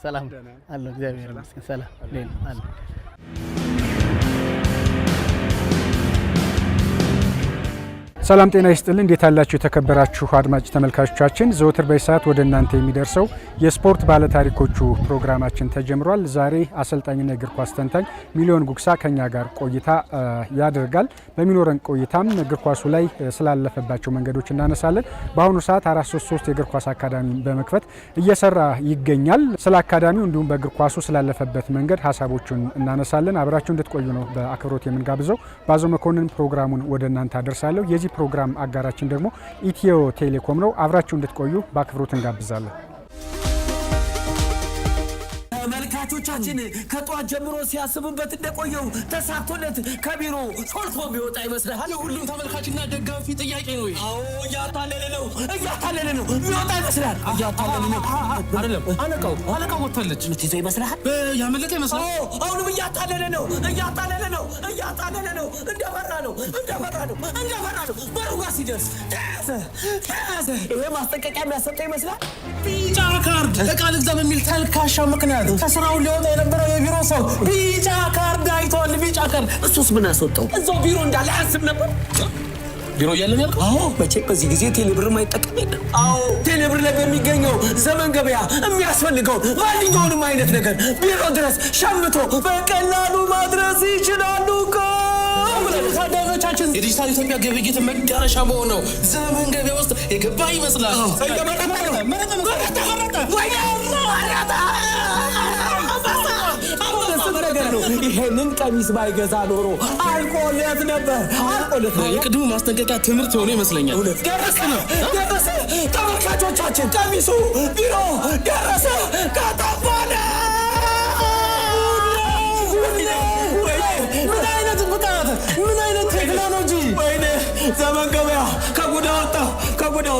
ሰላም አለ እግዚአብሔር ይመስገን ሰላም ሌላ አለ ሰላም ጤና ይስጥልን እንዴት አላችሁ የተከበራችሁ አድማጭ ተመልካቾቻችን ዘወትር በሰዓት ወደ እናንተ የሚደርሰው የስፖርት ባለታሪኮቹ ፕሮግራማችን ተጀምሯል ዛሬ አሰልጣኝና እግር ኳስ ተንታኝ ሚሊዮን ጉግሳ ከኛ ጋር ቆይታ ያደርጋል በሚኖረን ቆይታም እግር ኳሱ ላይ ስላለፈባቸው መንገዶች እናነሳለን በአሁኑ ሰዓት 433 የእግር ኳስ አካዳሚ በመክፈት እየሰራ ይገኛል ስለ አካዳሚው እንዲሁም በእግር ኳሱ ስላለፈበት መንገድ ሐሳቦችን እናነሳለን አብራችሁ እንድትቆዩ ነው በአክብሮት የምንጋብዘው ባዞ መኮንን ፕሮግራሙን ወደ እናንተ አደርሳለሁ የዚህ ፕሮግራም አጋራችን ደግሞ ኢትዮ ቴሌኮም ነው አብራችሁ እንድትቆዩ በአክብሮት እንጋብዛለን ተመልካቾቻችን ከጧት ጀምሮ ሲያስቡበት እንደቆየው ተሳክቶለት ከቢሮ ሾልኮ ቢወጣ ይመስላል ሁሉም ተመልካችና ደጋፊ ጥያቄ ነው አዎ እያታለለ ነው ቢወጣ ይመስላል እያታለለ ነው አይደለም አለቃው ወጥቷለች ምትይዘው ይመስላል ያመለጠ ይመስላል አሁንም እያታለለ ነው እንደበራ ነው በሩ ጋር ሲደርስ ተያዘ ይሄ ማስጠንቀቂያ የሚያሰጠው ይመስላል ቢጫ ካርድ ለቃል ኤግዛም የሚል ተልካሻ ምክንያት ከስራው ሊወጣ የነበረው የቢሮ ሰው ቢጫ ካርድ አይቷል ቢጫ ካርድ እሱስ ምን አስወጣው እዛው ቢሮ እንዳለ አያስብ ነበር ቢሮ እያለን ያልኩ አዎ መቼ በዚህ ጊዜ ቴሌብር ማይጠቀም የለም አዎ ቴሌብር ላይ በሚገኘው ዘመን ገበያ የሚያስፈልገው ማንኛውንም አይነት ነገር ቢሮ ድረስ ሸምቶ በቀላሉ ማድረስ ይችላሉ ታዳጊዎቻችን የዲጂታል ኢትዮጵያ ግብይት መዳረሻ በሆነው ዘመን ገበያ ውስጥ የገባ ይመስላል ይሄንን ቀሚስ ባይገዛ ኖሮ አልቆለት ነበር የቅድሙ ማስጠንቀቂያ ትምህርት ሆኖ ይመስለኛል ደረሰ ተመልካቾቻችን ቀሚሱ ቢሮ ደረሰ ከተባለ ምን አይነት ቴክኖሎጂ ወይኔ ዘመን ገበያ ከጉዳ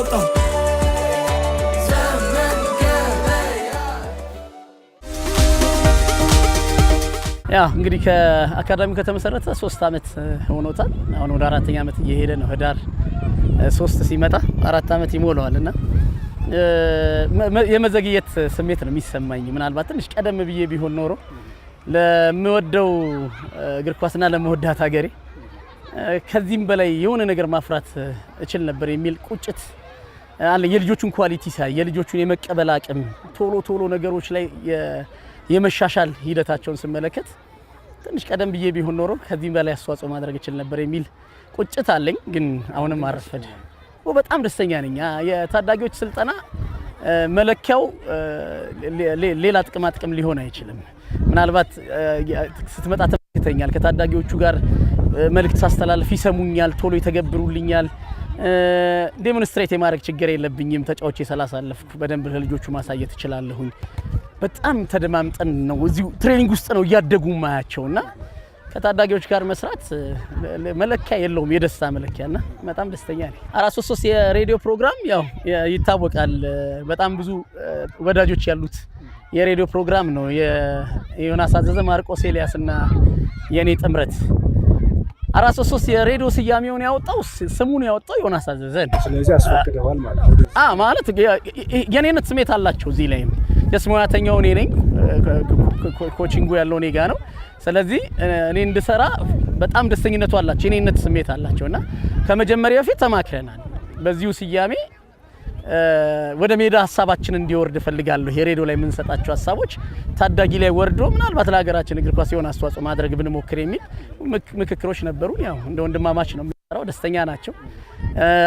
ወጣ ያ እንግዲህ ከአካዳሚው ከተመሰረተ 3 አመት ሆኖታል አሁን ወደ 4ኛ አመት እየሄደ ነው ህዳር 3 ሲመጣ 4 አመት ይሞላዋልና የመዘግየት ስሜት ነው የሚሰማኝ ምናልባት ትንሽ ቀደም ብዬ ቢሆን ኖሮ ለምወደው እግር ኳስና ለመወዳት ሀገሬ ከዚህም በላይ የሆነ ነገር ማፍራት እችል ነበር የሚል ቁጭት አለ የልጆቹን ኳሊቲ ሳይ የልጆቹን የመቀበል አቅም ቶሎ ነገሮች ላይ የመሻሻል ሂደታቸውን ስመለከት ትንሽ ቀደም ብዬ ቢሆን ኖሮ ከዚህም በላይ አስተዋጽኦ ማድረግ እችል ነበር የሚል ቁጭት አለኝ ግን አሁንም አረፈደ በጣም ደስተኛ ነኝ የታዳጊዎች ስልጠና መለኪያው ሌላ ጥቅም ሊሆን አይችልም ምናልባት ስትመጣ ተመልክተኛል ከታዳጊዎቹ ጋር መልእክት ሳስተላልፍ ይሰሙኛል ቶሎ ይተገብሩልኛል ዴሞንስትሬት የማድረግ ችግር የለብኝም ተጫዋቾች ሰላሳለፍኩ በደንብ ለልጆቹ ማሳየት እችላለሁኝ በጣም ተደማምጠን ነው እዚሁ ትሬኒንግ ውስጥ ነው ያደጉ ማያቸውና ከታዳጊዎች ጋር መስራት መለኪያ የለውም የደስታ መለኪያና በጣም ደስተኛ ነኝ 433 የሬዲዮ ፕሮግራም ያው ይታወቃል በጣም ብዙ ወዳጆች ያሉት የሬዲዮ ፕሮግራም ነው የዮናስ አዘዘ ማርቆስ ኤልያስና የኔ ጥምረት 433 የሬዲዮ ስያሜውን ያወጣው ስሙን ያወጣው ዮናስ አዘዘ ስለዚህ አስፈቅደዋል ማለት ማለት የኔነት ስሜት አላቸው እዚህ ላይም የስሙያተኛው እኔ ነኝ ኮቺንጉ ያለው እኔ ጋር ነው ስለዚህ እኔ እንድሰራ በጣም ደስተኝነቱ አላቸው የኔነት ስሜት አላቸውና ከመጀመሪያ በፊት ተማክረናል በዚሁ ስያሜ ወደ ሜዳ ሐሳባችን እንዲወርድ ፈልጋለሁ የሬዲዮ ላይ ምን ሰጣቸው ሐሳቦች ታዳጊ ላይ ወርዶ ምናልባት ለሀገራችን እግር ኳስ የሆነ አስተዋጽኦ ማድረግ ብንሞክር የሚል ምክክሮች ነበሩ ያው እንደ ወንድማማች ነው የሚሰራው ደስተኛ ናቸው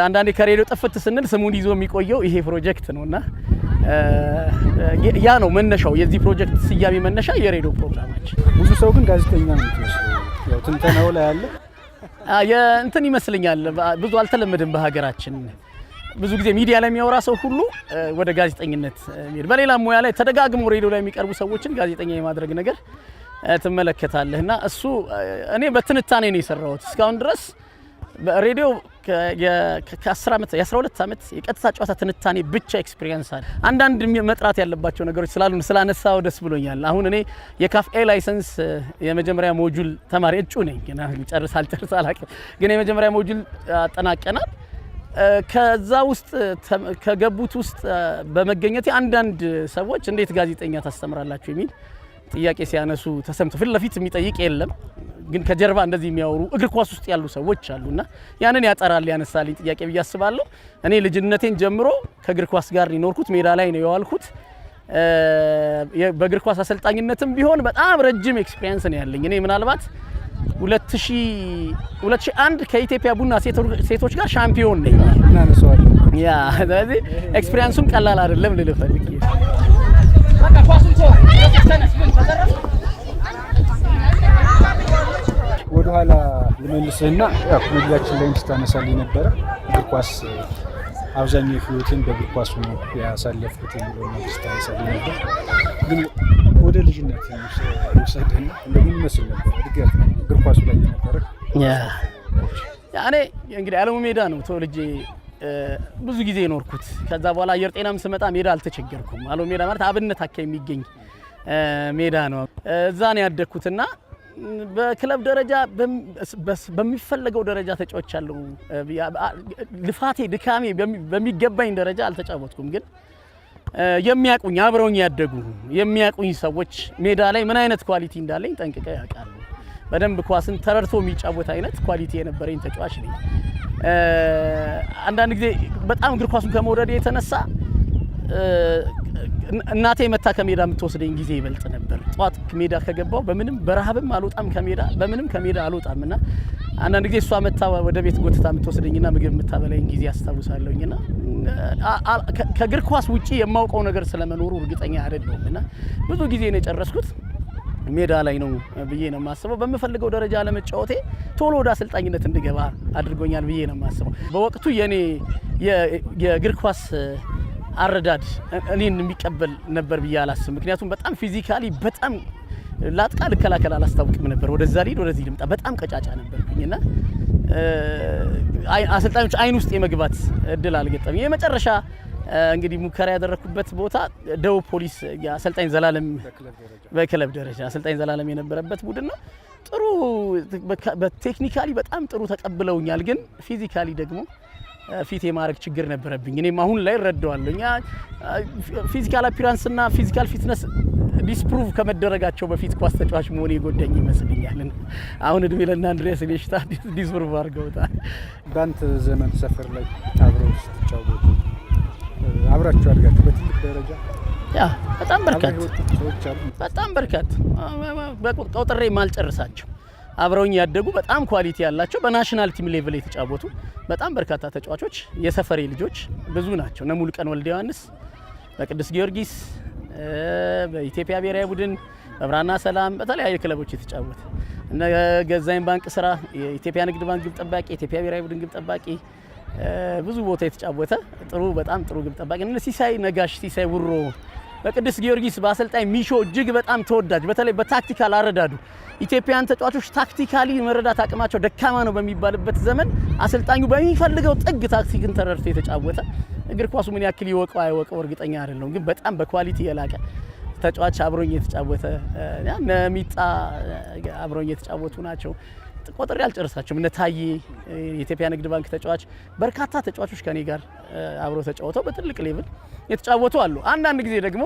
አንዳንዴ ከሬዲዮ ጥፍት ስንል ስሙን ይዞ የሚቆየው ይሄ ፕሮጀክት ነውና ያ ነው መነሻው የዚህ ፕሮጀክት ስያሜ መነሻ የሬዲዮ ፕሮግራማችን ብዙ ሰው ግን ጋዜጠኛ ነው ያው ትንተናው ላይ ያለ እንትን ይመስልኛል ብዙ አልተለመደም በሀገራችን ብዙ ጊዜ ሚዲያ ላይ የሚያወራ ሰው ሁሉ ወደ ጋዜጠኝነት የሚሄድ በሌላ ሙያ ላይ ተደጋግሞ ሬዲዮ ላይ የሚቀርቡ ሰዎችን ጋዜጠኛ የማድረግ ነገር ትመለከታለህና እሱ እኔ በትንታኔ ነው የሰራሁት እስካሁን ድረስ በሬዲዮ ከ10 አመት የ12 አመት የቀጥታ ጨዋታ ትንታኔ ብቻ ኤክስፒሪየንስ አለ አንዳንድ መጥራት ያለባቸው ነገሮች ስላሉ ስላነሳው ደስ ብሎኛል አሁን እኔ የካፍ ኤ ላይሰንስ የመጀመሪያ ሞጁል ተማሪ እጩ ነኝ ገና ጨርሳል አላውቅም ግን የመጀመሪያ ሞጁል አጠናቀናል ከዛ ውስጥ ከገቡት ውስጥ በመገኘት አንዳንድ ሰዎች እንዴት ጋዜጠኛ ታስተምራላችሁ የሚል ጥያቄ ሲያነሱ ተሰምቶ ፊት ለፊት የሚጠይቅ የለም፣ ግን ከጀርባ እንደዚህ የሚያወሩ እግር ኳስ ውስጥ ያሉ ሰዎች አሉና ያንን ያጠራል ያነሳልኝ ጥያቄ ብዬ አስባለሁ። እኔ ልጅነቴን ጀምሮ ከእግር ኳስ ጋር ሊኖርኩት ሜዳ ላይ ነው የዋልኩት። በእግር ኳስ አሰልጣኝነትም ቢሆን በጣም ረጅም ኤክስፒሪየንስ ነው ያለኝ። እኔ ምናልባት 2001 ከኢትዮጵያ ቡና ሴቶች ጋር ሻምፒዮን ነኝ። ያ ስለዚህ ኤክስፒሪየንሱም ቀላል አይደለም ልል ፈልጌ በቃ ኳሱን ተነስ ምን ተዘረፈ ወደ ኋላ ልመልስህና ያው መግቢያችን ላይ ስታነሳልኝ ነበረ እግር ኳስ አብዛኛው ህይወትን በእግር ኳስ ነው ያሳለፍኩት የሚለው ነገር ስታነሳልኝ ነበር። ግን ወደ ልጅነት ወሰደና እንደምን መስል ነበር እድገት እግር ኳስ ላይ ነበር? ያኔ እንግዲህ አለሙ ሜዳ ነው ተወልጄ ብዙ ጊዜ ኖርኩት። ከዛ በኋላ አየር ጤናም ስመጣ ሜዳ አልተቸገርኩም። አለሙ ሜዳ ማለት አብነት አካባቢ የሚገኝ ሜዳ ነው። እዛ ነው ያደግኩትና በክለብ ደረጃ በሚፈለገው ደረጃ ተጫውቻለሁ። ልፋቴ ድካሜ በሚገባኝ ደረጃ አልተጫወትኩም። ግን የሚያቁኝ አብረውኝ ያደጉ የሚያቁኝ ሰዎች ሜዳ ላይ ምን አይነት ኳሊቲ እንዳለኝ ጠንቅቀው ያውቃሉ። በደንብ ኳስን ተረድቶ የሚጫወት አይነት ኳሊቲ የነበረኝ ተጫዋች ነኝ። አንዳንድ ጊዜ በጣም እግር ኳሱን ከመውደድ የተነሳ እናቴ መታ ከሜዳ የምትወስደኝ ጊዜ ይበልጥ ነበር። ጧት ሜዳ ከገባው በምንም በረሃብም አልወጣም ከሜዳ በምንም ከሜዳ አልወጣምና አንዳንድ ጊዜ እሷ መታ ወደ ቤት ጎትታ የምትወስደኝና ምግብ የምታበላኝ ጊዜ አስታውሳለሁኝና ከእግር ኳስ ውጪ የማውቀው ነገር ስለመኖሩ እርግጠኛ አይደለሁምና ብዙ ጊዜ ነው የጨረስኩት ሜዳ ላይ ነው ብዬ ነው የማስበው። በምፈልገው ደረጃ ለመጫወቴ ቶሎ ወደ አሰልጣኝነት እንድገባ አድርጎኛል ብዬ ነው የማስበው። በወቅቱ የኔ የእግር ኳስ አረዳድ እኔን የሚቀበል ነበር ብዬ አላስብም። ምክንያቱም በጣም ፊዚካሊ በጣም ላጥቃ ልከላከል አላስታውቅም ነበር። ወደዛ ሊድ ወደዚህ ልምጣ በጣም ቀጫጫ ነበርኩኝና አሰልጣኞች አይን ውስጥ የመግባት እድል አልገጠመኝ። የመጨረሻ እንግዲህ ሙከራ ያደረኩበት ቦታ ደቡብ ፖሊስ አሰልጣኝ ዘላለም በክለብ ደረጃ አሰልጣኝ ዘላለም የነበረበት ቡድን ነው። ጥሩ በቴክኒካሊ በጣም ጥሩ ተቀብለውኛል። ግን ፊዚካሊ ደግሞ ፊት የማድረግ ችግር ነበረብኝ። እኔም አሁን ላይ ረዳዋለሁ። ፊዚካል አፒራንስ እና ፊዚካል ፊትነስ ዲስፕሩቭ ከመደረጋቸው በፊት ኳስ ተጫዋች መሆኔ የጎዳኝ ይመስልኛል። አሁን እድሜ ለእነ አንድሪያስ ኢኒየስታ ዲስፕሩቭ አድርገውታል። በአንተ ዘመን ሰፈር ላይ አብረው ስትጫወቱ አብራችሁ አድጋችሁ በትልቅ ደረጃ በጣም በርካታ ቆጥሬ ማልጨርሳቸው አብረውኝ ያደጉ በጣም ኳሊቲ ያላቸው በናሽናል ቲም ሌቭል የተጫወቱ በጣም በርካታ ተጫዋቾች የሰፈሬ ልጆች ብዙ ናቸው። እነ ሙሉቀን ወልደ ዮሐንስ በቅዱስ ጊዮርጊስ፣ በኢትዮጵያ ብሔራዊ ቡድን፣ በብራና ሰላም በተለያዩ ክለቦች የተጫወተ እነ ገዛይን ባንክ ስራ፣ የኢትዮጵያ ንግድ ባንክ ግብ ጠባቂ፣ የኢትዮጵያ ብሔራዊ ቡድን ግብ ጠባቂ ብዙ ቦታ የተጫወተ በጣም ጥሩ ግብ ጠባቂ እነ ሲሳይ ነጋሽ፣ ሲሳይ ውሮ በቅዱስ ጊዮርጊስ በአሰልጣኝ ሚሾ እጅግ በጣም ተወዳጅ በተለይ በታክቲካል አረዳዱ ኢትዮጵያን ተጫዋቾች ታክቲካሊ መረዳት አቅማቸው ደካማ ነው በሚባልበት ዘመን አሰልጣኙ በሚፈልገው ጥግ ታክቲክን ተረድቶ የተጫወተ እግር ኳሱ ምን ያክል ይወቀው አይወቀው እርግጠኛ አይደለም፣ ግን በጣም በኳሊቲ የላቀ ተጫዋች አብሮኝ የተጫወተ ነሚጣ አብሮኝ የተጫወቱ ናቸው። ቆጥሬ አልጨርሳቸውም። እነ ታዬ የኢትዮጵያ ንግድ ባንክ ተጫዋች በርካታ ተጫዋቾች ከኔ ጋር አብረው ተጫውተው በትልቅ ሌቭል የተጫወቱ አሉ። አንዳንድ ጊዜ ደግሞ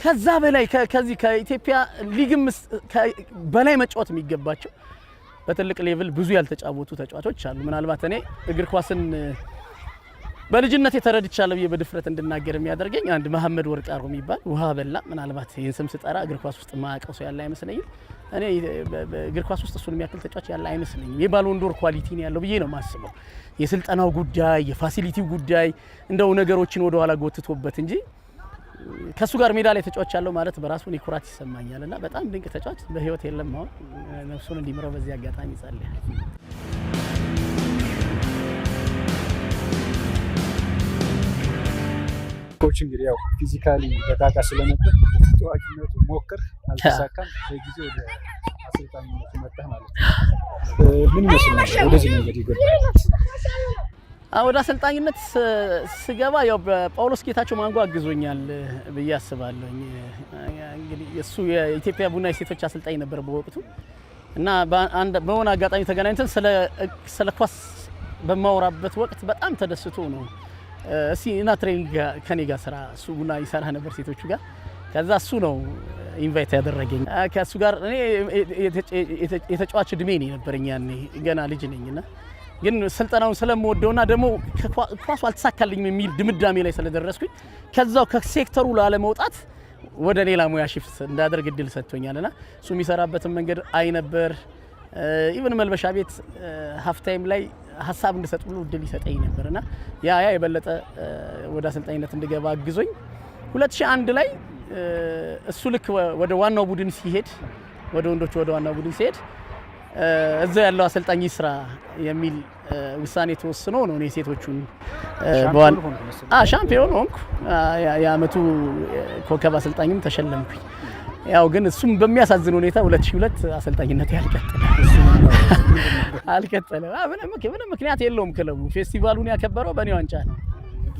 ከዛ በላይ ከዚህ ከኢትዮጵያ ሊግም በላይ መጫወት የሚገባቸው በትልቅ ሌቭል ብዙ ያልተጫወቱ ተጫዋቾች አሉ። ምናልባት እኔ እግር ኳስን በልጅነት የተረድቻለሁ ብዬ በድፍረት እንድናገር የሚያደርገኝ አንድ መሐመድ ወርቃሮ የሚባል ውሃ በላ ምናልባት ይህን ስም ስጠራ እግር ኳስ ውስጥ ማያውቀው ሰው ያለ አይመስለኝም። እኔ እግር ኳስ ውስጥ እሱን የሚያክል ተጫዋች ያለ አይመስለኝም። የባሎን ዶር ኳሊቲ ነው ያለው ብዬ ነው የማስበው። የስልጠናው ጉዳይ የፋሲሊቲው ጉዳይ እንደው ነገሮችን ወደ ኋላ ጎትቶበት እንጂ ከሱ ጋር ሜዳ ላይ ተጫዋች ያለው ማለት በራሱ እኔ ኩራት ይሰማኛልና በጣም ድንቅ ተጫዋች በህይወት የለም። አሁን ነፍሱን እንዲምረው በዚህ አጋጣሚ ጸልያለሁ። ኮች እንግዲህ ያው ፊዚካሊ በቃቃ ስለነበር ተጫዋችነቱ ሞክር አልተሳካም። በጊዜ ወደ አሰልጣኝነቱ መጣህ ማለት ነው። ምን ይመስል ነበር ወደዚህ መንገድ ይገባል? ወደ አሰልጣኝነት ስገባ ያው በጳውሎስ ጌታቸው ማንጎ አግዞኛል ብዬ አስባለሁ። እንግዲህ እሱ የኢትዮጵያ ቡና የሴቶች አሰልጣኝ ነበር በወቅቱ እና በሆነ አጋጣሚ ተገናኝተን ስለ ኳስ በማወራበት ወቅት በጣም ተደስቶ ነው እሺ እና ትሬኒንግ ከኔ ጋር ስራ እሱ ቡና ይሰራ ነበር ሴቶቹ ጋር ከዛ እሱ ነው ኢንቫይት ያደረገኝ ከሱ ጋር እኔ የተጫዋች እድሜ ነው ነበርኛ ያኔ ገና ልጅ ነኝና ግን ስልጠናውን ስለምወደውና ደግሞ ኳሱ አልተሳካልኝም የሚል ድምዳሜ ላይ ስለደረስኩኝ ከዛው ከሴክተሩ ላለመውጣት ወደ ሌላ ሙያ ሽፍት እንዳደርግ እድል ሰጥቶኛልና እሱ የሚሰራበትን መንገድ አይ ነበር ኢቭን መልበሻ ቤት ሃፍ ታይም ላይ ሐሳብ እንድሰጥ ሁሉ እድል ይሰጠኝ ነበርና ያ የበለጠ ወደ አሰልጣኝነት እንድገባ አግዞኝ 2001 ላይ እሱ ልክ ወደ ዋናው ቡድን ሲሄድ ወደ ወንዶች ወደ ዋናው ቡድን ሲሄድ እዛ ያለው አሰልጣኝ ይስራ የሚል ውሳኔ ተወስኖ ነው እኔ ሴቶቹን በዋን ሻምፒዮን ሆንኩ የአመቱ ኮከብ አሰልጣኝም ተሸለምኩኝ ያው ግን እሱም በሚያሳዝን ሁኔታ 2002 አሰልጣኝነት አልቀጠለ ምንም ምክንያት የለውም ክለቡ ፌስቲቫሉን ያከበረው በኔ ዋንጫ ነው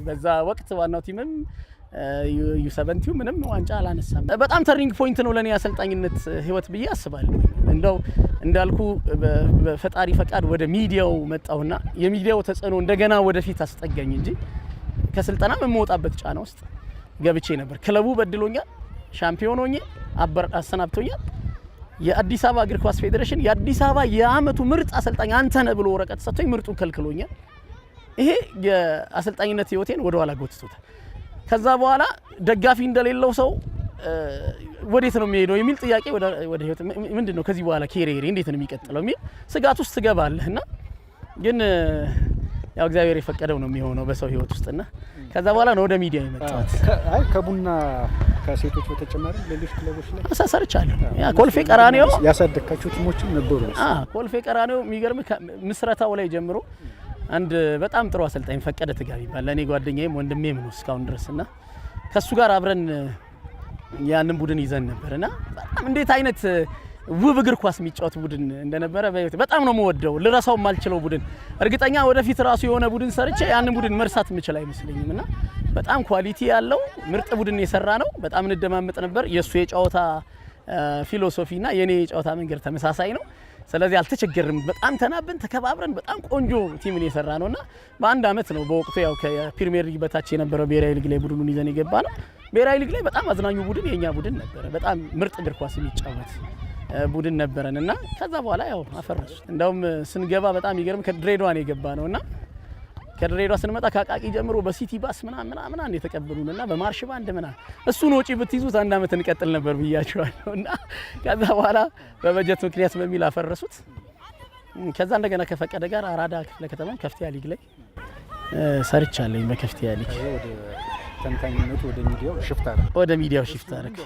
በዛ ወቅት ዋናው ቲምም ዩ70 ምንም ዋንጫ አላነሳም በጣም ተርኒንግ ፖይንት ነው ለኔ አሰልጣኝነት ህይወት ብዬ አስባለሁ እንደው እንዳልኩ በፈጣሪ ፈቃድ ወደ ሚዲያው መጣውና የሚዲያው ተጽዕኖ እንደገና ወደፊት አስጠጋኝ እንጂ ከስልጠና መሞጣበት ጫና ውስጥ ገብቼ ነበር ክለቡ በድሎኛል ሻምፒዮን ሆኜ አሰናብቶኛል የአዲስ አበባ እግር ኳስ ፌዴሬሽን የአዲስ አበባ የአመቱ ምርጥ አሰልጣኝ አንተ ነህ ብሎ ወረቀት ሰጥቶኝ ምርጡን ከልክሎኛል ይሄ የአሰልጣኝነት ህይወቴን ወደ ኋላ ጎትቶታል ከዛ በኋላ ደጋፊ እንደሌለው ሰው ወዴት ነው የሚሄደው የሚል ጥያቄ ወደ ህይወት ምንድነው ከዚህ በኋላ ኬሪየር እንዴት ነው የሚቀጥለው የሚል ስጋት ውስጥ ትገባለህና ግን ያው እግዚአብሔር የፈቀደው ነው የሚሆነው በሰው ህይወት ውስጥና ከዛ በኋላ ነው ወደ ሚዲያ የመጣሁት አይ ከቡና ከሴቶች በተጨማሪ ሌሎች ክለቦች ላይ አሳሰርቻለሁ ያ ኮልፌ ቀራኒዮ ያሳደካችሁ ቲሞችም ነበሩ ኮልፌ ቀራኒዮ የሚገርም ምስረታው ላይ ጀምሮ አንድ በጣም ጥሩ አሰልጣኝ ፈቀደ ትጋቢ ይባላል ለኔ ጓደኛዬም ወንድሜም ነው እስካሁን ድረስና ከሱ ጋር አብረን ያንን ቡድን ይዘን ነበርና በጣም እንዴት አይነት ውብ እግር ኳስ የሚጫወት ቡድን እንደነበረ በጣም ነው የምወደው ልረሳው ማልችለው ቡድን እርግጠኛ ወደፊት ራሱ የሆነ ቡድን ሰርቼ ያንን ቡድን መርሳት የምችል አይመስለኝምና በጣም ኳሊቲ ያለው ምርጥ ቡድን የሰራ ነው በጣም እንደማመጥ ነበር የሱ የጫወታ ፊሎሶፊና የኔ የጫወታ መንገድ ተመሳሳይ ነው ስለዚህ አልተቸገርም በጣም ተናበን ተከባብረን በጣም ቆንጆ ቲምን የሰራ ነውና በአንድ አመት ነው በወቅቱ ያው ከፕሪሚየር ሊግ በታች የነበረው ብሔራዊ ሊግ ላይ ቡድኑን ይዘን የገባ ነው ብሔራዊ ሊግ ላይ በጣም አዝናኙ ቡድን የኛ ቡድን ነበር በጣም ምርጥ እግር ኳስ የሚጫወት ቡድን ነበረንና ከዛ በኋላ ያው አፈረሱ እንደውም ስንገባ በጣም ይገርም ከድሬዳዋ ነው የገባ ነውና ከድሬዳዋ ስንመጣ ካቃቂ ጀምሮ በሲቲ ባስ ምናምን የተቀበሉንና በማርሽ ባንድ እሱን ወጪ ብትይዙት አንድ አመት እንቀጥል ነበር ብያቸዋለሁና ከዛ በኋላ በበጀት ምክንያት በሚል አፈረሱት ከዛ እንደገና ከፈቀደ ጋር አራዳ ክፍለ ከተማ ከፍቲያ ሊግ ላይ ሰርቻለሁ በከፍቲያ ሊግ ወደ ተንታኝነቱ ወደ ሚዲያው ሽፍት አደረኩ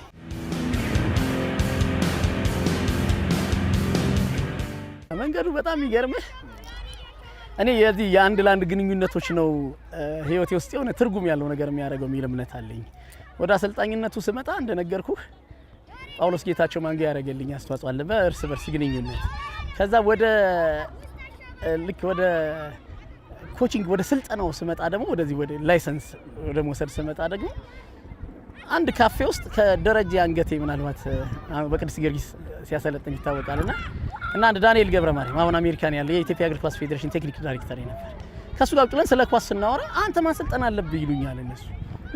መንገዱ በጣም ይገርምህ እኔ የዚህ የአንድ ላንድ ግንኙነቶች ነው ህይወቴ ውስጥ የሆነ ትርጉም ያለው ነገር የሚያደርገው የሚል እምነት አለኝ ወደ አሰልጣኝነቱ ስመጣ እንደነገርኩህ ጳውሎስ ጌታቸው ማንጋ ያደረገልኝ አስተዋጽኦ አለ በእርስ በርስ ግንኙነት ከዛ ወደ ኮቺንግ ወደ ስልጠናው ስመጣ ደግሞ ወደዚህ ወደ ላይሰንስ ወደ መውሰድ ስመጣ ደግሞ አንድ ካፌ ውስጥ ከደረጃ አንገቴ ምናልባት በቅዱስ ጊዮርጊስ ሲያሰለጥን ይታወቃልና እና አንድ ዳንኤል ገብረማርያም አሁን አሜሪካን ያለ የኢትዮጵያ እግር ኳስ ፌዴሬሽን ቴክኒክ ዳይሬክተር ነበር ከሱ ጋር ጥለን ስለ ኳስ ስናወራ አንተ ማሰልጠን አለብህ ይሉኛል እነሱ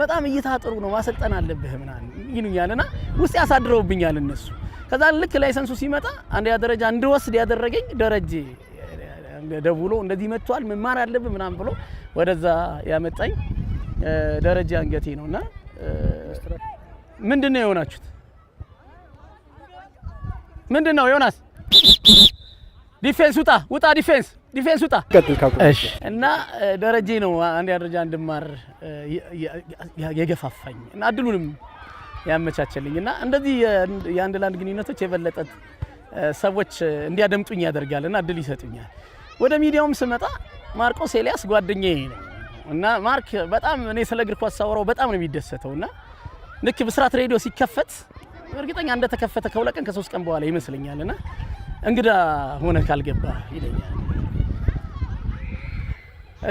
በጣም እየታጠሩ ነው ማሰልጠን አለብህ ምናምን ይሉኛልና ውስጥ ያሳድረውብኛል እነሱ ከዛ ልክ ላይሰንሱ ሲመጣ አንድ ደረጃ እንድወስድ ያደረገኝ ደረጃ ደውሎ እንደዚህ መጥቷል መማር አለብህ ምናምን ብሎ ወደዛ ያመጣኝ ደረጃ አንገቴ ነውና ምንድነው የሆናችሁት ምንድነው ዮናስ ዲፌንስ ውጣ ዲፌንስ ውጣ እሺ እና ደረጃ ነው አንድ ደረጃ እንድማር የገፋፋኝ እና እድሉንም ያመቻቸልኝና እንደዚህ የአንድ ላንድ ግንኙነቶች የበለጠ ሰዎች እንዲያደምጡኝ ያደርጋልና እድል ይሰጡኛል ወደ ሚዲያውም ስመጣ ማርቆስ ኤልያስ ጓደኛዬ ነው እና ማርክ በጣም እኔ ስለ እግር ኳስ ሳወራው በጣም ነው የሚደሰተውና ልክ ብስራት ሬዲዮ ሲከፈት እርግጠኛ እንደተከፈተ ከሁለት ቀን ከ3 ቀን በኋላ ይመስለኛልና እንግዳ ሆነ ካልገባ ይለኛል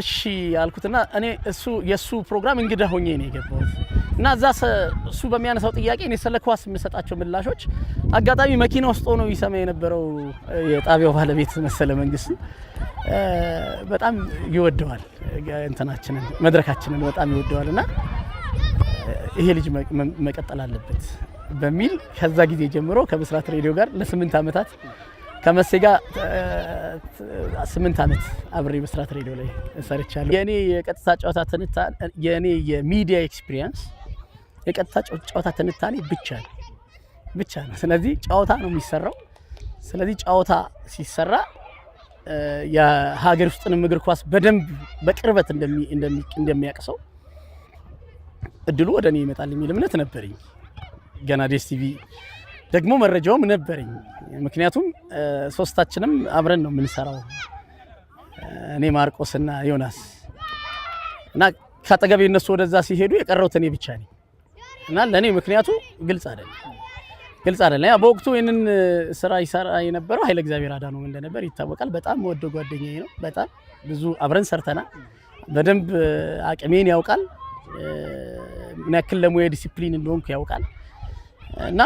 እሺ ያልኩትና እኔ የሱ ፕሮግራም እንግዳ ሆኜ ነው የገባሁት እና እዛ እሱ በሚያነሳው ጥያቄ እኔ ስለ ኳስ የምሰጣቸው ምላሾች አጋጣሚ መኪና ውስጥ ሆኖ ይሰማ የነበረው የጣቢያው ባለቤት መሰለ መንግስቱ በጣም ይወደዋል እንትናችንን መድረካችንን በጣም ይወደዋልና ይሄ ልጅ መቀጠል አለበት በሚል ከዛ ጊዜ ጀምሮ ከብስራት ሬዲዮ ጋር ለ8 አመታት ከመሴ ጋር 8 አመት አብሬ ብስራት ሬዲዮ ላይ ሰርቻለሁ። የኔ የቀጥታ ጨዋታ ትንታኔ የኔ የሚዲያ ኤክስፒሪየንስ የቀጥታ ጨዋታ ትንታኔ ብቻ ነው። ስለዚህ ጨዋታ ነው የሚሰራው። ስለዚህ ጨዋታ ሲሰራ የሀገር ውስጥንም እግር ኳስ በደንብ በቅርበት እንደሚያቅሰው እድሉ ወደ እኔ ይመጣል የሚል እምነት ነበረኝ። ገና ዲኤስቲቪ ደግሞ መረጃውም ነበረኝ። ምክንያቱም ሶስታችንም አብረን ነው የምንሰራው እኔ ማርቆስና ዮናስ እና ካጠገቤ እነሱ ወደዛ ሲሄዱ የቀረውት እኔ ብቻ ነኝ እና ለኔ ምክንያቱ ግልጽ አይደለም። ያ በወቅቱ ይሄንን ስራ ይሰራ የነበረው ኃይለ እግዚአብሔር አዳነው እንደነበር ይታወቃል። በጣም ወደው ጓደኛዬ ነው። በጣም ብዙ አብረን ሰርተናል። በደንብ አቅሜን ያውቃል። ምን ያክል ለሙያ ዲሲፕሊን እንደሆንኩ ያውቃል። እና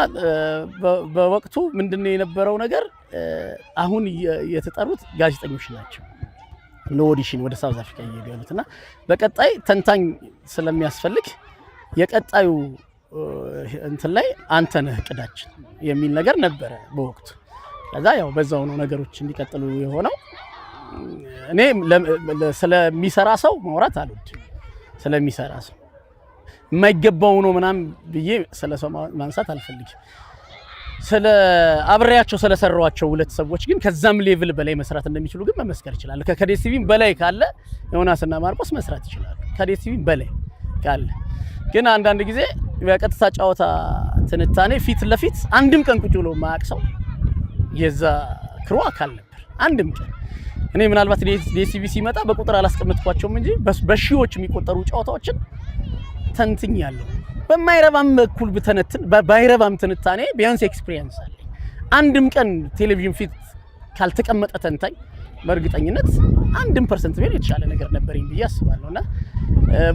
በወቅቱ ምንድነው የነበረው ነገር አሁን የተጠሩት ጋዜጠኞች ናቸው ለኦዲሽን ወደ ሳውዝ አፍሪካ እየገቡትና በቀጣይ ተንታኝ ስለሚያስፈልግ የቀጣዩ እንትን ላይ አንተ ነህ ቅዳችን የሚል ነገር ነበረ በወቅቱ። ከዛ ያው በዛው ነው ነገሮች እንዲቀጥሉ የሆነው። እኔ ስለሚሰራ ሰው ማውራት አልወድም። ስለሚሰራ ሰው የማይገባው ነው ምናምን ብዬ ስለሰው ማንሳት አልፈልግም። አብሬያቸው ስለሰራዋቸው ሁለት ሰዎች ግን ከዛም ሌቭል በላይ መስራት እንደሚችሉ ግን መመስከር ይችላል። ከዲኤስቲቪ በላይ ካለ ዮናስና ማርቆስ መስራት ይችላሉ። ከዲኤስቲቪ በላይ ካለ ግን አንዳንድ ጊዜ በቀጥታ ጨዋታ ትንታኔ ፊት ለፊት አንድም ቀን ቁጭ ብሎ ማያቅ ሰው የዛ ክሩ አካል ነበር። አንድም ቀን እኔ ምናልባት ዲኤስቲቪ ሲመጣ በቁጥር አላስቀምጥኳቸውም እንጂ በሺዎች የሚቆጠሩ ጨዋታዎችን ተንትኛለሁ። በማይረባም በኩል ብተነትን ባይረባም ትንታኔ ቢያንስ ኤክስፒሪየንስ አለ። አንድም ቀን ቴሌቪዥን ፊት ካልተቀመጠ ተንታኝ በእርግጠኝነት 1% ቢሆን የተሻለ ነገር ነበርኝ ብዬ አስባለሁና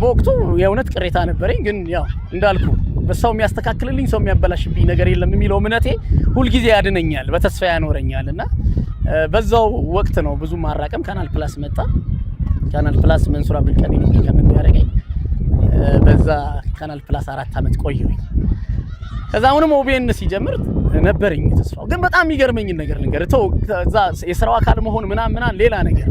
በወቅቱ የእውነት ቅሬታ ነበረኝ። ግን ያው እንዳልኩ በሰው የሚያስተካክልልኝ ሰው የሚያበላሽብኝ ነገር የለም የሚለው እምነቴ ሁልጊዜ ያድነኛል፣ በተስፋ ያኖረኛልና በዛው ወቅት ነው ብዙ ማራቀም ካናል ፕላስ መጣ። ካናል ፕላስ መንሱር አብዱልቀኒ ነው ከምን ያደረገኝ። በዛ ካናል ፕላስ 4 አመት ቆየሁኝ። ከዛ አሁንም ኦቤን ሲጀምር ነበርኝ ተስፋው። ግን በጣም የሚገርመኝ ነገር ልንገርህ፣ እዛ የስራው አካል መሆን ምናምን ሌላ ነገር።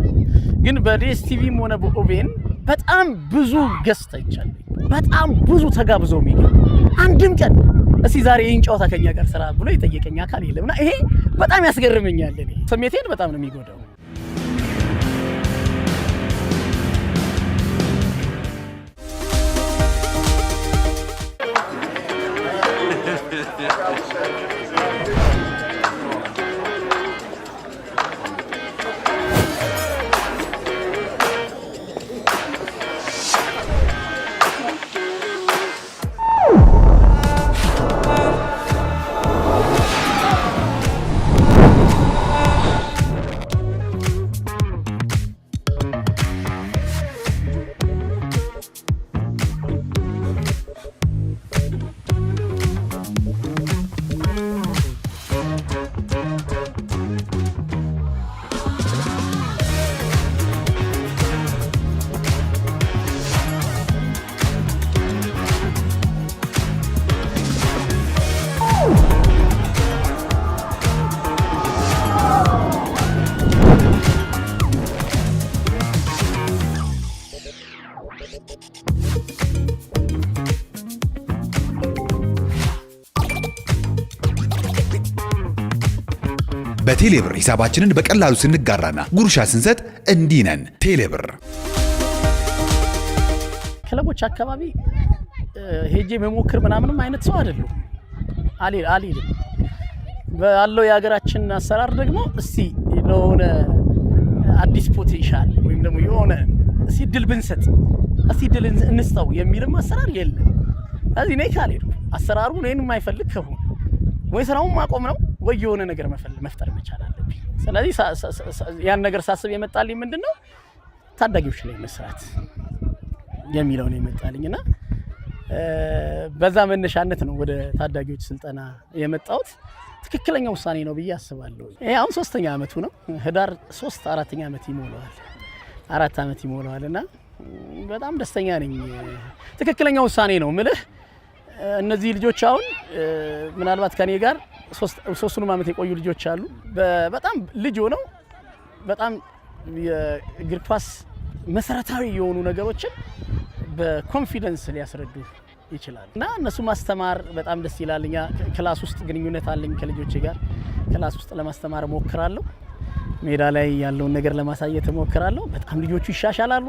ግን በዲኤስቲቪም ሆነ በኦቤን በጣም ብዙ ገስት አይቻለሁ። በጣም ብዙ ተጋብዘው የሚገርም አንድም ቀን እስቲ ዛሬ ይህን ጨዋታ ከኛ ጋር ስራ ብሎ የጠየቀኝ አካል የለምና ይሄ በጣም ያስገርመኛል። እኔ ስሜቴን በጣም ነው የሚጎዳው። በቴሌብር ሂሳባችንን በቀላሉ ስንጋራና ጉርሻ ስንሰጥ እንዲህ ነን። ቴሌብር ክለቦች አካባቢ ሄጄ መሞክር ምናምንም አይነት ሰው አይደለም። አልሄድም ባለው የሀገራችን አሰራር ደግሞ እስቲ ለሆነ አዲስ ፖቴንሻል ወይም ደግሞ የሆነ እስቲ ድል ብንሰጥ እስቲ ድል እንስጠው የሚልም አሰራር የለም። ስለዚህ እኔ ካልሄድኩ አሰራሩ እኔን የማይፈልግ ከሆነ ወይ ስራውን ማቆም ነው ወይ የሆነ ነገር መፍጠር መቻል አለብኝ። ስለዚህ ያን ነገር ሳስብ የመጣልኝ ምንድነው ታዳጊዎች ላይ መስራት የሚለው ነው የመጣልኝና በዛ መነሻነት ነው ወደ ታዳጊዎች ስልጠና የመጣሁት። ትክክለኛ ውሳኔ ነው ብዬ አስባለሁ። ይሄ አሁን 3ኛ አመቱ ነው። ህዳር 3 4ኛ አመት ይሞላዋል። 4 አመት ይሞላዋልና በጣም ደስተኛ ነኝ። ትክክለኛ ውሳኔ ነው ምልህ። እነዚህ ልጆች አሁን ምናልባት ከኔ ጋር 3ቱንም አመት የቆዩ ልጆች አሉ። በጣም ልጅ ሆነው በጣም የእግር ኳስ መሰረታዊ የሆኑ ነገሮችን በኮንፊደንስ ሊያስረዱ ይችላል እና እነሱ ማስተማር በጣም ደስ ይላል። እኛ ክላስ ውስጥ ግንኙነት አለኝ ከልጆቼ ጋር። ክላስ ውስጥ ለማስተማር ሞክራለሁ። ሜዳ ላይ ያለውን ነገር ለማሳየት ሞክራለሁ። በጣም ልጆቹ ይሻሻላሉ።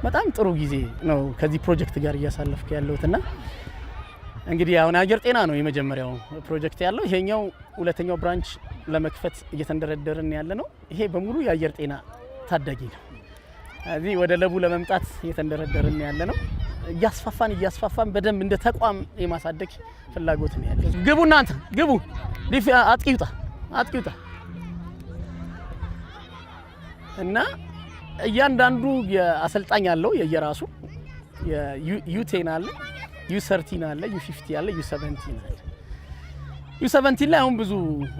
በጣም ጥሩ ጊዜ ነው ከዚህ ፕሮጀክት ጋር እያሳለፍኩ ያለሁትና እንግዲህ አሁን አየር ጤና ነው የመጀመሪያው ፕሮጀክት ያለው። ይሄኛው ሁለተኛው ብራንች ለመክፈት እየተንደረደርን ያለ ነው። ይሄ በሙሉ የአየር ጤና ታዳጊ ነው። እዚህ ወደ ለቡ ለመምጣት እየተንደረደርን ያለ ነው። እያስፋፋን በደንብ እንደ ተቋም የማሳደግ ፍላጎት ነው ያለው። ግቡ እናንተ ግቡ። አጥቂውጣ እና እያንዳንዱ የአሰልጣኝ አለው የየራሱ ዩ10 አለ፣ ዩ13 አለ፣ ዩ50 አለ፣ ዩ17 አለ። ዩ17 ላይ አሁን ብዙ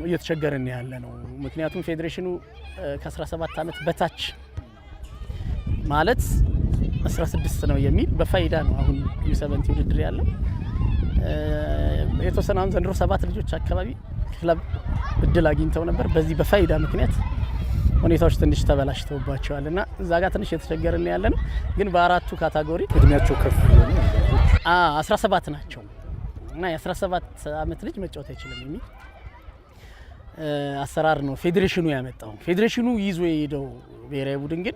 እየተቸገርን ያለ ነው። ምክንያቱም ፌዴሬሽኑ ከ17 አመት በታች ማለት 16 ነው የሚል በፋይዳ ነው አሁን ዩ17 ውድድር ያለው። የተወሰነ አሁን ዘንድሮ 7 ልጆች አካባቢ ክለብ እድል አግኝተው ነበር። በዚህ በፋይዳ ምክንያት ሁኔታዎች ትንሽ ተበላሽተውባቸዋልና እዛ ጋር ትንሽ የተቸገርን ያለ ነው። ግን በአራቱ ካታጎሪ እድሜያቸው ከፍ ያለ 17 ናቸው እና የ17 አመት ልጅ መጫወት አይችልም የሚል አሰራር ነው ፌዴሬሽኑ ያመጣው። ፌዴሬሽኑ ይዞ የሄደው ብሔራዊ ቡድን ግን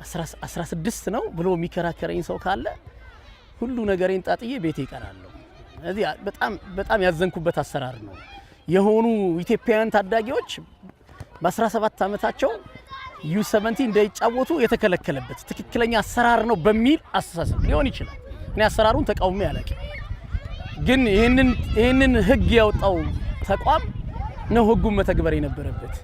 16 ነው ብሎ የሚከራከረኝ ሰው ካለ ሁሉ ነገሬን ጣጥዬ ቤቴ ይቀራለሁ። ስለዚህ በጣም ያዘንኩበት አሰራር ነው። የሆኑ ኢትዮጵያውያን ታዳጊዎች በ17 አመታቸው ዩ17 እንዳይጫወቱ የተከለከለበት ትክክለኛ አሰራር ነው በሚል አስተሳሰብ ሊሆን ይችላል። እኔ አሰራሩን ተቃውሜ አላውቅም። ግን ይህንን ህግ ያወጣው ተቋም ነው ህጉን መተግበር የነበረበት።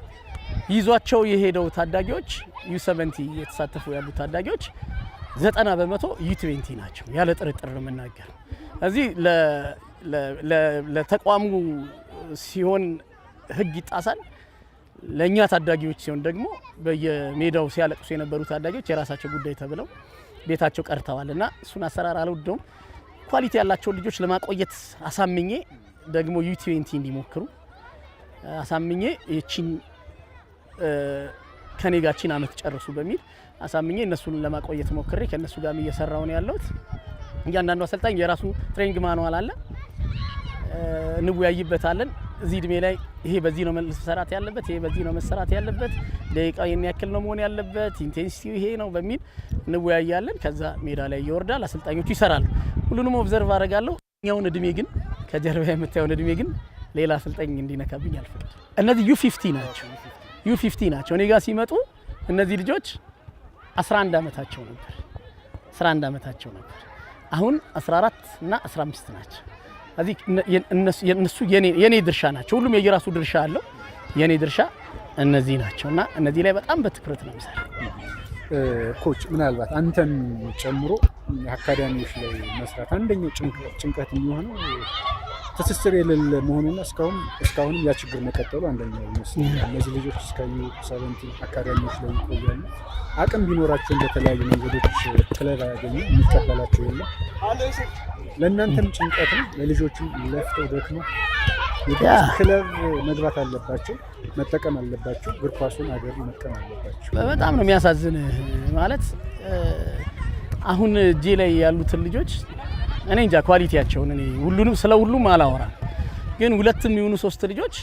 ይዟቸው የሄደው ታዳጊዎች ዩ17 የተሳተፉ ያሉ ታዳጊዎች 90% ዩ20 ናቸው። ያለ ጥርጥር ነው መናገር። እዚህ ለተቋሙ ሲሆን ህግ ይጣሳል፣ ለኛ ታዳጊዎች ሲሆን ደግሞ በየሜዳው ሲያለቅሱ የነበሩ ታዳጊዎች የራሳቸው ጉዳይ ተብለው ቤታቸው ቀርተዋልና እሱን አሰራር አልወደውም። ኳሊቲ ያላቸው ልጆች ለማቆየት አሳምኜ ደግሞ ዩ20 እንዲሞክሩ አሳምኜ እቺን ከኔጋችን አመት ጨርሱ በሚል አሳምኜ እነሱን ለማቆየት ሞክሬ ከነሱ ጋር እየሰራው ነው ያለሁት። እያንዳንዱ አሰልጣኝ የራሱ ትሬኒንግ ማኑዋል አለ፣ እንወያይበታለን። እዚህ እድሜ ላይ ይሄ በዚህ ነው መሰራት ያለበት፣ ይሄ በዚህ ነው መሰራት ያለበት፣ ደቂቃው የኔ ያክል ነው መሆን ያለበት፣ ኢንቴንሲቲው ይሄ ነው በሚል እንወያያለን። ከዛ ሜዳ ላይ ይወርዳል፣ አሰልጣኞቹ ይሰራሉ። ሁሉንም ኦብዘርቭ አደርጋለሁ። እኛውን እድሜ ግን ከጀርባ የምታየውን እድሜ ግን ሌላ አሰልጣኝ እንዲነካብኝ አልፈቅድም። እነዚህ ዩ50 ናቸው። ዩ50 ናቸው። እኔ ጋር ሲመጡ እነዚህ ልጆች 11 አመታቸው ነበር። 11 አመታቸው ነበር። አሁን 14 እና 15 ናቸው። እዚህ የነሱ የኔ ድርሻ ናቸው። ሁሉም የየራሱ ድርሻ አለው። የኔ ድርሻ እነዚህ ናቸውና እነዚህ ላይ በጣም በትኩረት ነው የምሰራው። ኮች ምናልባት አንተን ጨምሮ አካዳሚዎች ላይ መስራት አንደኛው ጭንቀት የሚሆነው ትስስር የሌለ መሆኑና እስካሁን ያ ችግር መቀጠሉ አንደኛው ይመስላል። እነዚህ ልጆች እስከ ዩ17 አካዳሚዎች ላይ ይቆያሉ። አቅም ቢኖራቸውን በተለያዩ መንገዶች ክለብ ያገኙ የሚቀበላቸው የለም። ለእናንተም ጭንቀት ነው፣ ለልጆችም ለፍተው ደክመው ክለብ መግባት አለባቸው፣ መጠቀም አለባቸው፣ እግር ኳሱን አገር መጥቀም አለባቸው። በጣም ነው የሚያሳዝን። ማለት አሁን እጄ ላይ ያሉትን ልጆች እኔ እንጃ ኳሊቲያቸውን እኔ ስለ ሁሉም አላወራም፣ ግን ሁለትም ይሁኑ 3 ልጆች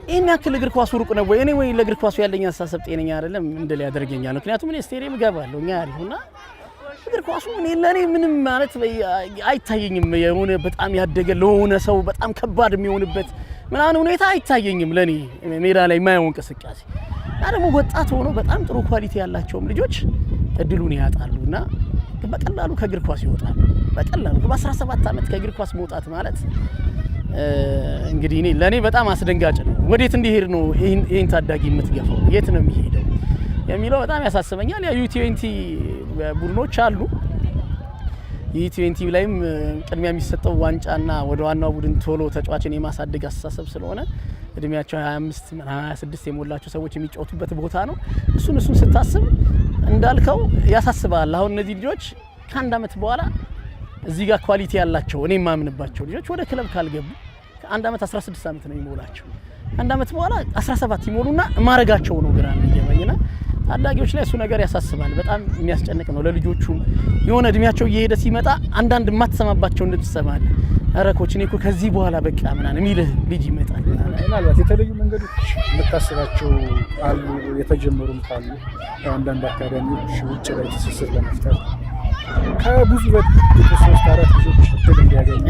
ይሄን ያክል እግር ኳሱ ሩቅ ነው ወይ ለእግር ኳሱ ያለኝ አስተሳሰብ ጤነኛ አይደለም እንድል ያደርገኛል። ምክንያቱም እኔ ስቴዲየም እገባለሁ እኛ ያለውና እግር ኳሱ ለኔ ምንም ማለት አይታየኝም። የሆነ በጣም ያደገ ለሆነ ሰው በጣም ከባድ የሚሆንበት ምናምን ሁኔታ አይታየኝም ለኔ ሜዳ ላይ የማየው እንቅስቃሴ። ደግሞ ወጣት ሆኖ በጣም ጥሩ ኳሊቲ ያላቸውም ልጆች እድሉን ያጣሉና በቀላሉ ከእግር ኳስ ይወጣሉ። በቀላሉ በ17 አመት ከእግር ኳስ መውጣት ማለት እንግዲህ ለኔ በጣም አስደንጋጭ ነው። ወዴት እንዲሄድ ነው ይሄን ታዳጊ የምትገፋው? የት ነው የሚሄደው? የሚለው በጣም ያሳስበኛል። ያ U20 ቡድኖች አሉ። U20 ላይም ቅድሚያ የሚሰጠው ዋንጫና ወደ ዋናው ቡድን ቶሎ ተጫዋችን የማሳደግ አስተሳሰብ ስለሆነ እድሜያቸው 25 26 የሞላቸው ሰዎች የሚጫወቱበት ቦታ ነው። እሱን ስታስብ እንዳልከው ያሳስባል። አሁን እነዚህ ልጆች ከአንድ አመት በኋላ እዚህ ጋር ኳሊቲ ያላቸው እኔ ማምንባቸው ልጆች ወደ ክለብ ካልገቡ አንድ አመት 16 አመት ነው የሚሞላቸው። አንድ አመት በኋላ 17 ይሞሉና ማረጋቸው ነው ግራ የሚገባኝና ታዳጊዎች ላይ እሱ ነገር ያሳስባል። በጣም የሚያስጨንቅ ነው ለልጆቹም። የሆነ እድሜያቸው እየሄደ ሲመጣ አንዳንድ የማትሰማባቸው እንድትሰማል። ኧረ ኮች እኔ እኮ ከዚህ በኋላ በቃ ምናምን የሚልህ ልጅ ይመጣል። ምናልባት የተለዩ መንገዶች የምታስባቸው አሉ የተጀመሩም ካሉ አንዳንድ አካዳሚዎች ውጭ ላይ ትስስር ለመፍጠር ከብዙ በሶስት አራት ልጆች እድል እንዲያገኙ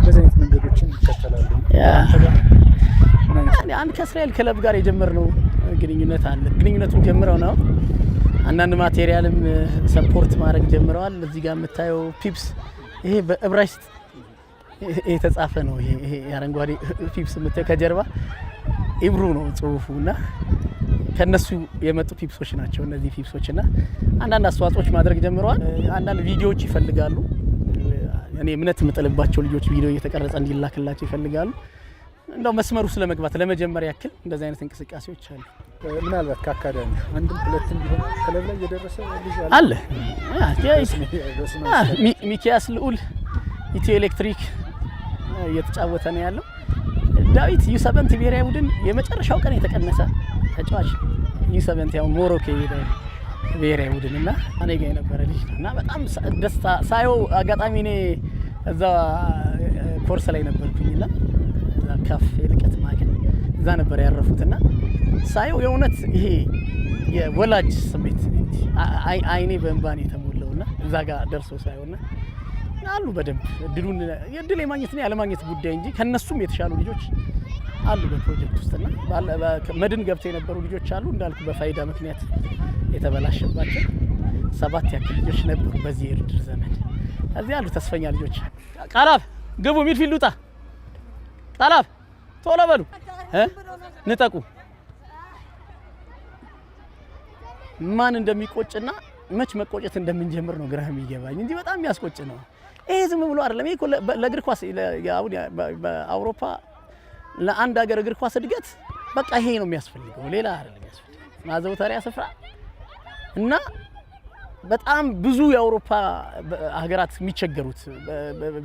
በዚህ አይነት መንገዶችን ይከተላሉ። አንድ ከእስራኤል ክለብ ጋር የጀመርነው ግንኙነት አለ። ግንኙነቱን ጀምረው ነው አንዳንድ ማቴሪያልም ሰፖርት ማድረግ ጀምረዋል። እዚህ ጋር የምታየው ፒፕስ ይሄ በዕብራይስጥ የተጻፈ ነው። ይሄ አረንጓዴ ፒፕስ የምታየው ከጀርባ ኢብሩ ነው ጽሁፉና ከነሱ የመጡ ፒፕሶች ናቸው እነዚህ ፒፕሶችና አንዳንድ አስተዋጽኦች ማድረግ ጀምረዋል። አንዳንድ ቪዲዮዎች ይፈልጋሉ። እኔ እምነት የምጥልባቸው ልጆች ቪዲዮ እየተቀረጸ እንዲላክላቸው ይፈልጋሉ። እንደው መስመሩ ስለመግባት ለመጀመሪያ ያክል እንደዚህ አይነት እንቅስቃሴዎች አሉ። ምናልባት ከአካዳሚ አንድም ሁለትም ቢሆን ክለብ ላይ የደረሰ ልጅ አለ። ሚኪያስ ልዑል ኢትዮ ኤሌክትሪክ እየተጫወተ ነው ያለው። ዳዊት U7 ብሔራዊ ቡድን የመጨረሻው ቀን የተቀነሰ ተጫዋች U7 ያው ሞሮኮ የሄደ ብሔራዊ ቡድንና እኔ ጋር የነበረ ልጅ ነውና በጣም ደስታ ሳየው አጋጣሚ እኔ እዛ ኮርስ ላይ ነበርኩኝና እዛ ካፌ ልቀት ማከል እዛ ነበር ያረፉትና ሳየው የእውነት ይሄ የወላጅ ስሜት አይኔ በእንባ ነው የተሞላውና እዛ ጋር ደርሶ ሳየውና አሉ በደንብ እድል የማግኘትና ያለማግኘት ጉዳይ እንጂ ከነሱም የተሻሉ ልጆች አሉ በፕሮጀክት ውስጥና መድን ገብተው የነበሩ ልጆች አሉ እንዳልኩ በፋይዳ ምክንያት የተበላሸባቸው 7 ያክል ልጆች ነበሩ በዚህ የውድድር ዘመን። እዚህ ያሉ ተስፈኛ ልጆች ቃላብ ግቡ፣ ሚድፊልድ ውጣ፣ ቃላብ ቶሎ በሉ ንጠቁ። ማን እንደሚቆጭና መች መቆጨት እንደምንጀምር ነው ግራ የሚገባኝ እንጂ በጣም የሚያስቆጭ ነው። ይሄ ዝም ብሎ አይደለም። ይሄ ለእግር ኳስ አሁን በአውሮፓ ለአንድ ሀገር እግር ኳስ እድገት በቃ ይሄ ነው የሚያስፈልገው፣ ሌላ አይደለም የሚያስፈልገው። ማዘውተሪያ ስፍራ እና በጣም ብዙ የአውሮፓ ሀገራት የሚቸገሩት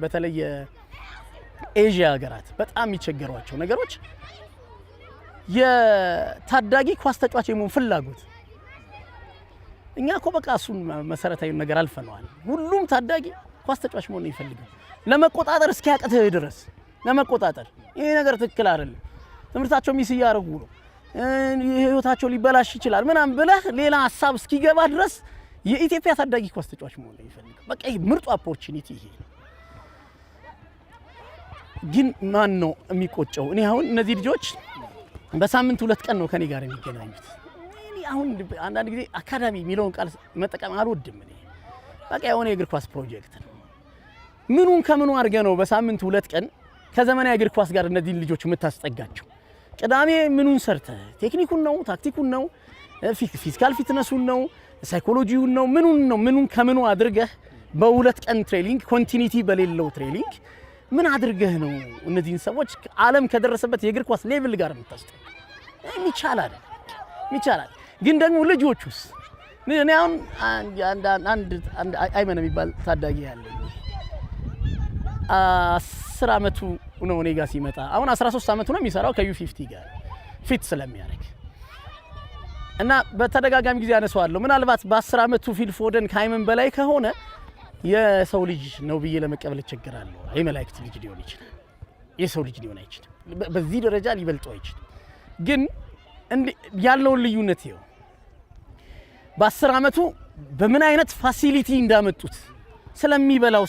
በተለይ የኤዥያ ሀገራት በጣም የሚቸገሯቸው ነገሮች የታዳጊ ኳስ ተጫዋች የመሆን ፍላጎት። እኛ እኮ በቃ እሱን መሰረታዊ ነገር አልፈነዋል። ሁሉም ታዳጊ ኳስ ተጫዋች መሆን ነው የሚፈልገው ለመቆጣጠር እስኪያቅትህ ድረስ ለመቆጣጠር። ይሄ ነገር ትክክል አይደለም። ትምህርታቸው ሚስ እያደረጉ ነው፣ ህይወታቸው ሊበላሽ ይችላል ምናምን ብለህ ሌላ ሀሳብ እስኪገባ ድረስ የኢትዮጵያ ታዳጊ ኳስ ተጫዋች መሆን ነው የሚፈልገው። በቃ ይሄ ምርጡ ኦፖርቹኒቲ ይሄ ነው። ግን ማን ነው የሚቆጨው? እኔ አሁን እነዚህ ልጆች በሳምንት 2 ቀን ነው ከኔ ጋር የሚገናኙት። እኔ አሁን አንዳንድ ጊዜ አካዳሚ የሚለውን ቃል መጠቀም አልወድም። እኔ በቃ የሆነ የእግር ኳስ ፕሮጀክት ነው። ምኑን ከምኑ አድርገህ ነው በሳምንት 2 ቀን ከዘመናዊ እግር ኳስ ጋር እነዚህን ልጆች የምታስጠጋቸው? ቅዳሜ ምኑን ሰርተህ ቴክኒኩን ነው ታክቲኩን ነው ፊዚካል ፊትነሱን ነው ሳይኮሎጂውን ነው ምኑን ከምኑ አድርገህ በ2 ቀን ትሬኒንግ ኮንቲኒቲ በሌለው ትሬኒንግ ምን አድርገህ ነው እነዚህን ሰዎች ዓለም ከደረሰበት የእግር ኳስ ሌቭል ጋር የምታስጠጋው? ይቻላል። ግን ደግሞ ልጆቹስ እኔ አሁን አንድ አይመን የሚባል ታዳጊ ያለ 10 አመቱ ነው እኔ ጋር ሲመጣ፣ አሁን 13 አመቱ ነው የሚሰራው ከU50 ጋር ፊት ስለሚያደርግ እና በተደጋጋሚ ጊዜ አነሳዋለሁ። ምናልባት በ10 አመቱ ፊል ፎደን ከአይመን በላይ ከሆነ የሰው ልጅ ነው ብዬ ለመቀበል እቸገራለሁ። የመላእክት ልጅ ሊሆን ይችላል፣ የሰው ልጅ ሊሆን አይችልም። በዚህ ደረጃ ሊበልጠው አይችልም። ግን ያለውን ልዩነት ይኸው በ10 አመቱ በምን አይነት ፋሲሊቲ እንዳመጡት ስለሚበላው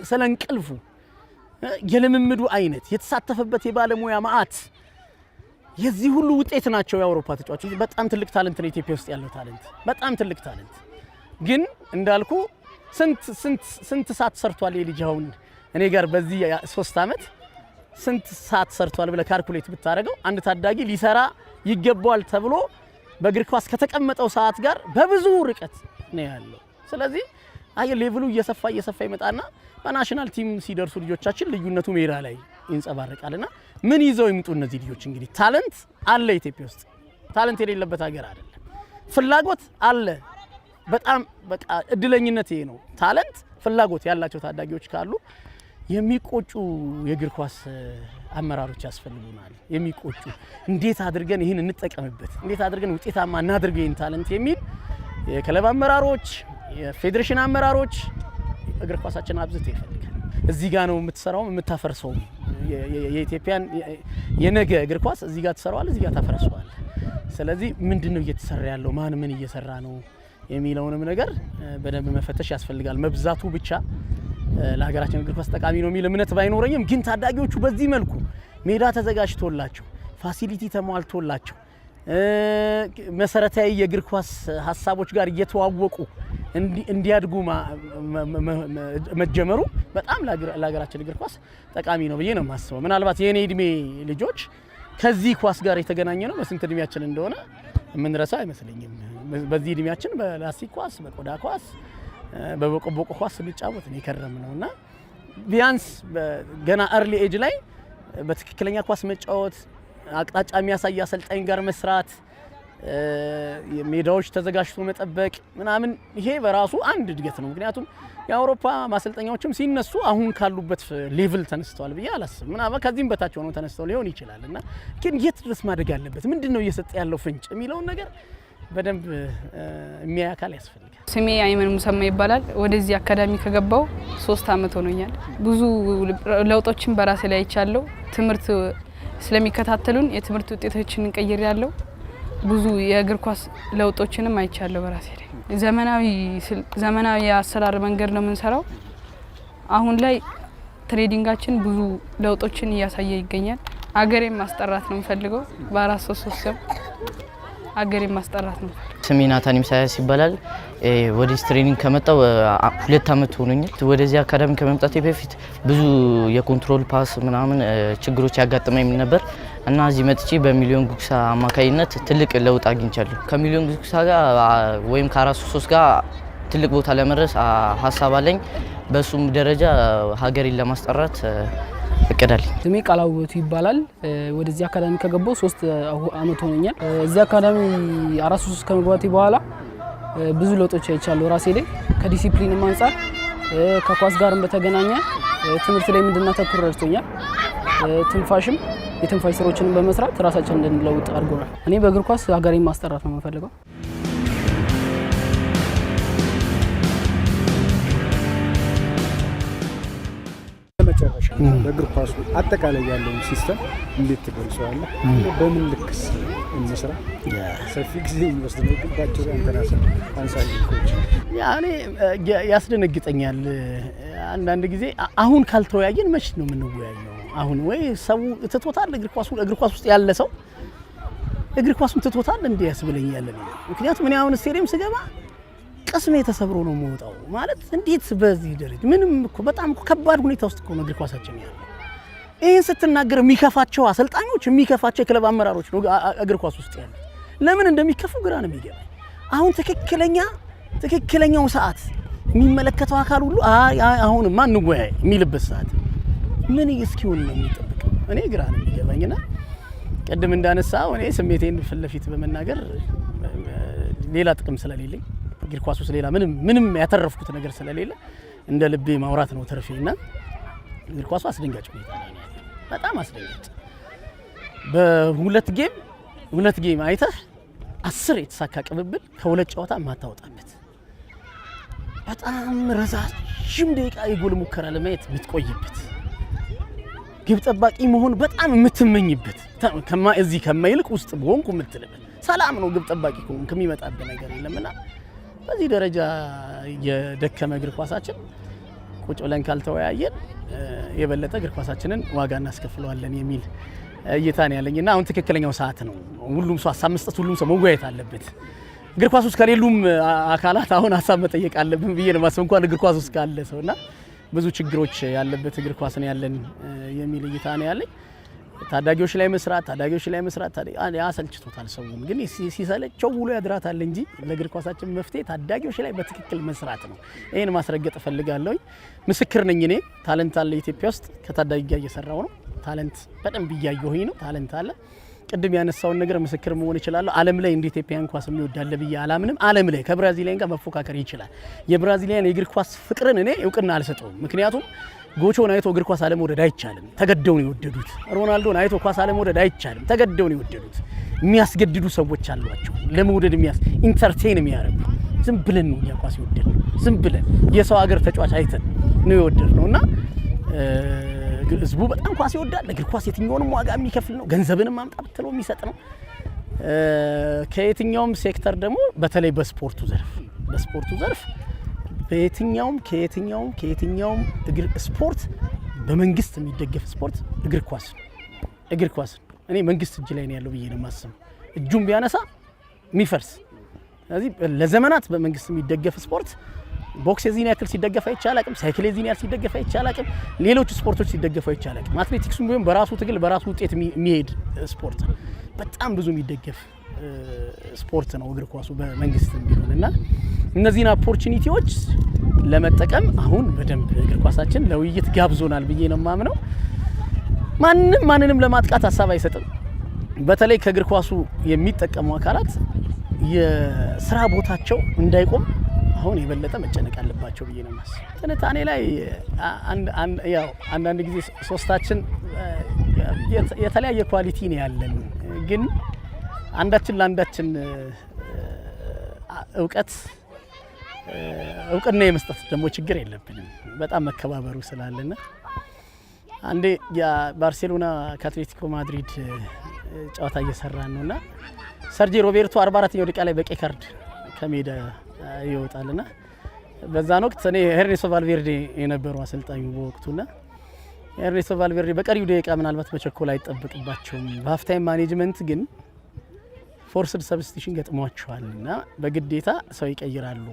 ስለእንቅልፉ የልምምዱ አይነት የተሳተፈበት የባለሙያ ማአት የዚህ ሁሉ ውጤት ናቸው የአውሮፓ ተጫዋቾች። በጣም ትልቅ ታለንት ነው ኢትዮጵያ ውስጥ ያለው ታለንት፣ በጣም ትልቅ ታለንት። ግን እንዳልኩ ስንት ሰዓት ሰርቷል የልጅ አሁን እኔ ጋር በዚህ 3 አመት ስንት ሰዓት ሰርቷል ብለህ ካልኩሌት ብታደርገው አንድ ታዳጊ ሊሰራ ይገባዋል ተብሎ በእግር ኳስ ከተቀመጠው ሰዓት ጋር በብዙ ርቀት ነው ያለው። ስለዚህ አየ ሌቭሉ እየሰፋ ይመጣና በናሽናል ቲም ሲደርሱ ልጆቻችን ልዩነቱ ሜዳ ላይ ይንጸባረቃልና ምን ይዘው ይምጡ እነዚህ ልጆች? እንግዲህ ታለንት አለ ኢትዮጵያ ውስጥ ታለንት የሌለበት ሀገር አይደለም። ፍላጎት አለ። በጣም በቃ እድለኝነት ይሄ ነው። ታለንት ፍላጎት ያላቸው ታዳጊዎች ካሉ የሚቆጩ የእግር ኳስ አመራሮች ያስፈልጉናል። የሚቆጩ እንዴት አድርገን ይህን እንጠቀምበት፣ እንዴት አድርገን ውጤታማ እናድርገው ይህን ታለንት የሚል የክለብ አመራሮች፣ የፌዴሬሽን አመራሮች እግር ኳሳችን አብዝተው ይፈልጋል። እዚህ ጋር ነው የምትሰራው የምታፈርሰው። የኢትዮጵያን የነገ እግር ኳስ እዚህ ጋር ትሰራዋለህ፣ እዚህ ጋር ታፈርሰዋለህ። ስለዚህ ምንድነው እየተሰራ ያለው፣ ማን ምን እየሰራ ነው የሚለውንም ነገር በደንብ መፈተሽ ያስፈልጋል። መብዛቱ ብቻ ለሀገራችን እግር ኳስ ጠቃሚ ነው የሚል እምነት ባይኖረኝም ግን ታዳጊዎቹ በዚህ መልኩ ሜዳ ተዘጋጅቶላቸው ፋሲሊቲ ተሟልቶላቸው መሰረታዊ የእግር ኳስ ሀሳቦች ጋር እየተዋወቁ እንዲያድጉ መጀመሩ በጣም ለሀገራችን እግር ኳስ ጠቃሚ ነው ብዬ ነው የማስበው። ምናልባት የኔ እድሜ ልጆች ከዚህ ኳስ ጋር የተገናኘ ነው በስንት እድሜያችን እንደሆነ የምንረሳ አይመስለኝም። በዚህ እድሜያችን በላስቲክ ኳስ፣ በቆዳ ኳስ፣ በቦቆቦቆ ኳስ ስንጫወት ነው የከረምነውና ቢያንስ ገና early age ላይ በትክክለኛ ኳስ መጫወት፣ አቅጣጫ የሚያሳይ አሰልጣኝ ጋር መስራት፣ ሜዳዎች ተዘጋጅቶ መጠበቅ ምናምን ይሄ በራሱ አንድ እድገት ነው። ምክንያቱም የአውሮፓ ማሰልጠኛዎችም ሲነሱ አሁን ካሉበት ሌቭል ተነስተዋል ብዬ አላስብም። ምናምን ከዚህም በታች ሆነው ተነስተው ሊሆን ይችላል እና ግን የት ድረስ ማደግ አለበት፣ ምንድነው እየሰጠ ያለው ፍንጭ የሚለውን ነገር በደንብ የሚያይ አካል ያስፈልጋል። ስሜ አይመን ሙሰማ ይባላል። ወደዚህ አካዳሚ ከገባው 3 አመት ሆኖኛል። ብዙ ለውጦችን በራሴ ላይ አይቻለሁ። ትምህርት ስለሚከታተሉን የትምህርት ውጤቶችን እንቀይር ያለው ብዙ የእግር ኳስ ለውጦችንም አይቻለሁ በራሴ ላይ። ዘመናዊ የአሰራር መንገድ ነው የምንሰራው። አሁን ላይ ትሬዲንጋችን ብዙ ለውጦችን እያሳየ ይገኛል። አገሬን ማስጠራት ነው የምፈልገው። በ433 ስም አገሬን ማስጠራት ነው። ስሜ ናታን ኢሳያስ ይባላል። ወደዚህ ትሬኒንግ ከመጣው 2 አመት ሆኖኛል። ወደዚህ አካዳሚ ከመምጣቴ በፊት ብዙ የኮንትሮል ፓስ ምናምን ችግሮች ያጋጥመኝ ነበር እና እዚህ መጥቼ በሚሊዮን ጉግሳ አማካይነት ትልቅ ለውጥ አግኝቻለሁ። ከሚሊዮን ጉግሳ ጋር ወይም ከ433 ጋር ትልቅ ቦታ ለመድረስ ሀሳብ አለኝ። በሱም ደረጃ ሀገሬን ለማስጠራት እቅዳለኝ። ስሜ ቃላውቱ ይባላል። ወደዚህ አካዳሚ ከገባው 3 አመት ሆኖኛል። እዚህ አካዳሚ 433 ከመግባቴ በኋላ ብዙ ለውጦች አይቻለሁ ራሴ ላይ ከዲሲፕሊንም አንፃር ከኳስ ጋርም በተገናኘ ትምህርት ላይ እንድናተኩር ረድቶኛል። ትንፋሽም የትንፋሽ ስራዎችንም በመስራት ራሳችንን እንድንለውጥ አድርጎናል። እኔ በእግር ኳስ ሀገሬን ማስጠራት ነው የምፈልገው። መጨረሻ በእግር ኳሱ አጠቃላይ ያለውን ሲስተም እንዴት ትገልጸዋለህ? በምን ልክስ እንስራ? ሰፊ ጊዜ የሚወስድ ነው ግን ባጭሩ አንተናሰ አንሳይኮች ያኔ ያስደነግጠኛል። አንዳንድ ጊዜ አሁን ካልተወያየን መች ነው የምንወያየው? አሁን ወይ ሰው ትቶታል እግር ኳስ ውስጥ ያለ ሰው እግር ኳሱን ትቶታል እንዴ ያስብለኛል። ምክንያቱም እኔ አሁን ስቴዲየም ስገባ ቅስሜ ተሰብሮ ነው የምወጣው። ማለት እንዴት በዚህ ደረጃ ምንም እኮ በጣም ከባድ ሁኔታ ውስጥ እኮ ነው እግር ኳሳችን ያለው። ይሄን ስትናገር የሚከፋቸው አሰልጣኞች፣ የሚከፋቸው የክለብ አመራሮች ነው እግር ኳስ ውስጥ ያለው። ለምን እንደሚከፉ ግራ ነው የሚገባኝ። አሁን ትክክለኛው ሰዓት የሚመለከተው አካል ሁሉ አሁንማ እንወያይ የሚልበት ሰዓት ምን እስኪሆን ነው የሚጠብቀው? እኔ ግራ ነው የሚገባኝና ቅድም እንዳነሳው እኔ ስሜቴን ፊት ለፊት በመናገር ሌላ ጥቅም ስለሌለኝ እግር ኳስ ውስጥ ሌላ ምንም ያተረፍኩት ነገር ስለሌለ እንደ ልቤ ማውራት ነው ተርፌና እግር ኳሱ አስደንጋጭ ሁኔታ ነው። በጣም አስደንጋጭ። በሁለት ጌም አይተህ 10 የተሳካ ቅብብል ከሁለት ጨዋታ ማታወጣበት በጣም ረዛዥም ደቂቃ የጎል ሙከራ ለማየት የምትቆይበት ግብ ጠባቂ መሆን በጣም የምትመኝበት እዚህ ከማይልቅ ውስጥ በሆንኩ የምትልበት ሰላም ነው። ግብ ጠባቂ ከሆን ከሚመጣበት ነገር የለምና በዚህ ደረጃ የደከመ እግር ኳሳችን ቁጭ ብለን ካልተወያየን የበለጠ እግር ኳሳችንን ዋጋ እናስከፍለዋለን የሚል እይታ ነው ያለኝና አሁን ትክክለኛው ሰዓት ነው። ሁሉም ሰው ሀሳብ መስጠት፣ ሁሉም ሰው መወያየት አለበት። እግር ኳስ ውስጥ ከሌሉም አካላት አሁን ሀሳብ መጠየቅ አለብን ብዬ ነው ማስበው። እንኳን እግር ኳስ ውስጥ ካለ ሰውና ብዙ ችግሮች ያለበት እግር ኳስ ነው ያለን የሚል እይታ ነው ያለኝ። ታዳጊዎች ላይ መስራት ያሰልችቶታል ሰውን። ግን ሲሰለቸው ውሎ ያድራታል እንጂ ለእግር ኳሳችን መፍትሄ ታዳጊዎች ላይ በትክክል መስራት ነው። ይሄን ማስረገጥ እፈልጋለሁ። ምስክር ነኝ እኔ። ታለንት አለ ኢትዮጵያ ውስጥ ከታዳጊ ጋር እየሰራው ነው። ታለንት በደንብ እያየሁኝ ነው። ታለንት አለ። ቅድም ያነሳውን ነገር ምስክር መሆን ይችላል። ዓለም ላይ እንደ ኢትዮጵያን ኳስ የሚወዳለ ብዬ አላምንም። ዓለም ላይ ከብራዚሊያን ጋር መፎካከር ይችላል። የብራዚሊያን የእግር ኳስ ፍቅርን እኔ እውቅና አልሰጠውም። ምክንያቱም ጎቾን አይቶ እግር ኳስ አለመውደድ አይቻልም። ተገደው ነው የወደዱት። ሮናልዶን አይቶ ኳስ አለመውደድ አይቻልም። ተገደው ነው የወደዱት። የሚያስገድዱ ሰዎች አሏቸው ለመውደድ ኢንተርቴን የሚያደርጉ። ዝም ብለን ነው እኛ ኳስ የወደድነው። ዝም ብለን የሰው ሀገር ተጫዋች አይተን ነው የወደድነውና ህዝቡ በጣም ኳስ ይወዳል። እግር ኳስ የትኛውንም ዋጋ የሚከፍል ነው። ገንዘብንም ማምጣ ብትለው የሚሰጥ ነው። ከየትኛውም ሴክተር ደግሞ በተለይ በስፖርቱ ዘርፍ ከየትኛውም እግር ስፖርት በመንግስት የሚደገፍ ስፖርት እግር ኳስ እኔ መንግስት እጅ ላይ ነው ያለው ብዬ ነው የማስበው። እጁን ቢያነሳ የሚፈርስ። ስለዚህ ለዘመናት በመንግስት የሚደገፍ ስፖርት ቦክስ የዚህን ያክል ሲደገፍ አይቻላቅም። ሳይክል የዚህን ያክል ሲደገፍ አይቻላቅም። ሌሎች ስፖርቶች ሲደገፉ አይቻላቅም። አትሌቲክሱም ቢሆን በራሱ ትግል በራሱ ውጤት የሚሄድ ስፖርት በጣም ብዙ የሚደገፍ ስፖርት ነው እግር ኳሱ በመንግስት ቢሆንና እነዚህን ኦፖርቹኒቲዎች ለመጠቀም አሁን በደንብ እግር ኳሳችን ለውይይት ጋብዞናል ብዬ ነው የማምነው። ማንንም ለማጥቃት ሀሳብ አይሰጥም። በተለይ ከእግር ኳሱ የሚጠቀሙ አካላት የስራ ቦታቸው እንዳይቆም አሁን የበለጠ መጨነቅ አለባቸው ብዬ ነው የማስበው። ትንታኔ ላይ አንዳንድ ጊዜ ሶስታችን የተለያየ ኳሊቲ ነው ያለን፣ ግን አንዳችን ለአንዳችን እውቅና የመስጠት ደግሞ ችግር የለብንም። በጣም መከባበሩ ስላለና አንዴ የባርሴሎና ከአትሌቲኮ ማድሪድ ጨዋታ እየሰራን ነውና ሰርጂ ሮቤርቶ 44ኛው ደቂቃ ላይ በቀይ ካርድ ከሜዳ ይወጣልና በዛን ወቅት እኔ ኤርኔስቶ ቫልቬርዴ የነበሩ አሰልጣኙ በወቅቱና ኤርኔስቶ ቫልቬርዴ በቀሪው ደቂቃ ምናልባት መቸኮል አይጠበቅባቸውም። በሀፍ ታይም ማኔጅመንት ግን ፎርስድ ሰብስቲሽን ገጥሟቸዋልና በግዴታ ሰው ይቀይራሉ።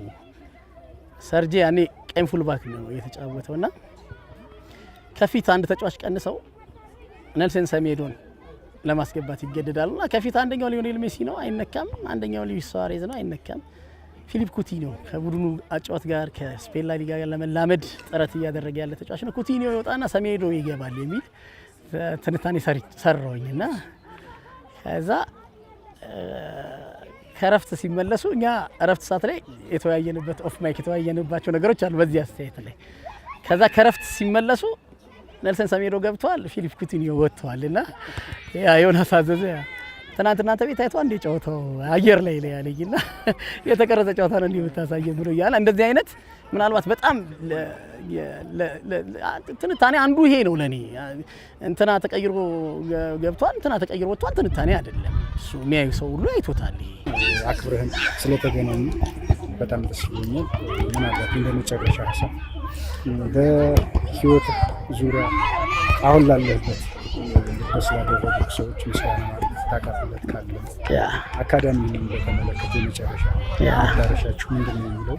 ሰርጂ ያኔ ቀኝ ፉልባክ ነው የተጫወተውና ከፊት አንድ ተጫዋች ቀንሰው ኔልሰን ሰሜዶን ለማስገባት ይገደዳሉና ከፊት አንደኛው ሊዮኔል ሜሲ ነው አይነካም፣ አንደኛው ሉዊስ ሱዋሬዝ ነው አይነካም። ፊሊፕ ኩቲኒዮ ከቡድኑ አጫዋት ጋር ከስፔን ላ ሊጋ ጋር ለመላመድ ጥረት እያደረገ ያለ ተጫዋች ነው። ኩቲኒዮ ይወጣና ሰሜዶ ይገባል የሚል ትንታኔ ሰራውኝና ከዛ ከረፍት ሲመለሱ እኛ ረፍት ሰዓት ላይ የተወያየንበት ኦፍ ማይክ የተወያየንባቸው ነገሮች አሉ በዚህ አስተያየት ላይ። ከዛ ከረፍት ሲመለሱ ኔልሰን ሰሜዶ ገብቷል፣ ፊሊፕ ኩቲኒዮ ወጥቷልና ዮናስ አዘዘ ትናንትና ቤት አይቶ አንዴ ጨዋታው አየር ላይ ያለኝና የተቀረጸ ጨዋታ ነው እንደምታሳየ ብሎ ያለ እንደዚህ አይነት ምናልባት በጣም ትንታኔ አንዱ ይሄ ነው ለኔ። እንትና ተቀይሮ ገብቷል፣ እንትና ተቀይሮ ወጥቷል ትንታኔ አይደለም። እሱ የሚያዩ ሰው ሁሉ አይቶታል። አክብረህን ስለተገናኙ በጣም ደስ ብሎኛል። ምናልባት እንደመጨረሻ ሀሳብ በህይወት ዙሪያ አሁን ላለበት ስላደረጉ ሰዎች ምስጋና ማለት ታካፍለት ካለ አካዳሚውን በተመለከተ የመጨረሻ ዳረሻችሁ ምንድን ነው የሚለው?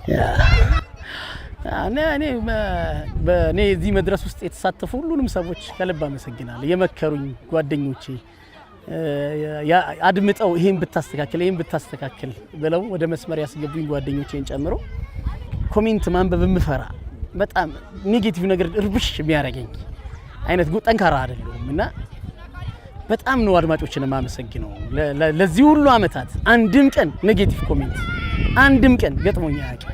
እኔ እዚህ መድረስ ውስጥ የተሳተፉ ሁሉንም ሰዎች ከልብ አመሰግናለሁ። የመከሩኝ ጓደኞቼ አድምጠው ይሄን ብታስተካክል ብለው ወደ መስመር ያስገቡኝ ጓደኞቼን ጨምሮ ኮሜንት ማንበብ የምፈራ በጣም ኔጌቲቭ ነገር እርብሽ የሚያደርገኝ አይነት ጠንካራ አይደለሁም እና በጣም ነው አድማጮችን የማመሰግነው። ለዚህ ሁሉ አመታት አንድም ቀን ኔጌቲቭ ኮሜንት አንድም ቀን ገጥሞኝ አያውቅም።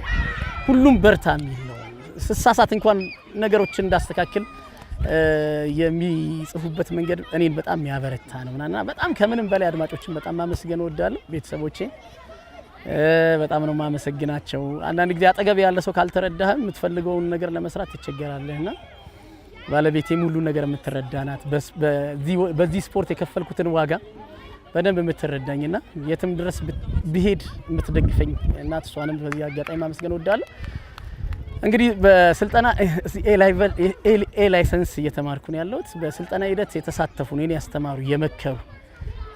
ሁሉም በርታ የሚል ነው። ስሳሳት እንኳን ነገሮችን እንዳስተካክል የሚጽፉበት መንገድ እኔን በጣም ያበረታ ነውና በጣም ከምንም በላይ አድማጮችን በጣም ማመስገን እወዳለሁ። ቤተሰቦቼን በጣም ነው ማመሰግናቸው። አንዳንድ ጊዜ አጠገብ ያለ ሰው ካልተረዳህ የምትፈልገውን ነገር ለመስራት ትቸገራለህና ባለቤቴም ሁሉ ነገር የምትረዳናት በዚህ ስፖርት የከፈልኩትን ዋጋ በደንብ የምትረዳኝና የትም ድረስ ብሄድ የምትደግፈኝ እናት እሷንም በዚህ አጋጣሚ ማመስገን እወዳለሁ። እንግዲህ በስልጠና ኤ ላይሰንስ እየተማርኩ ነው ያለሁት። በስልጠና ሂደት የተሳተፉ ነው ያስተማሩ የመከሩ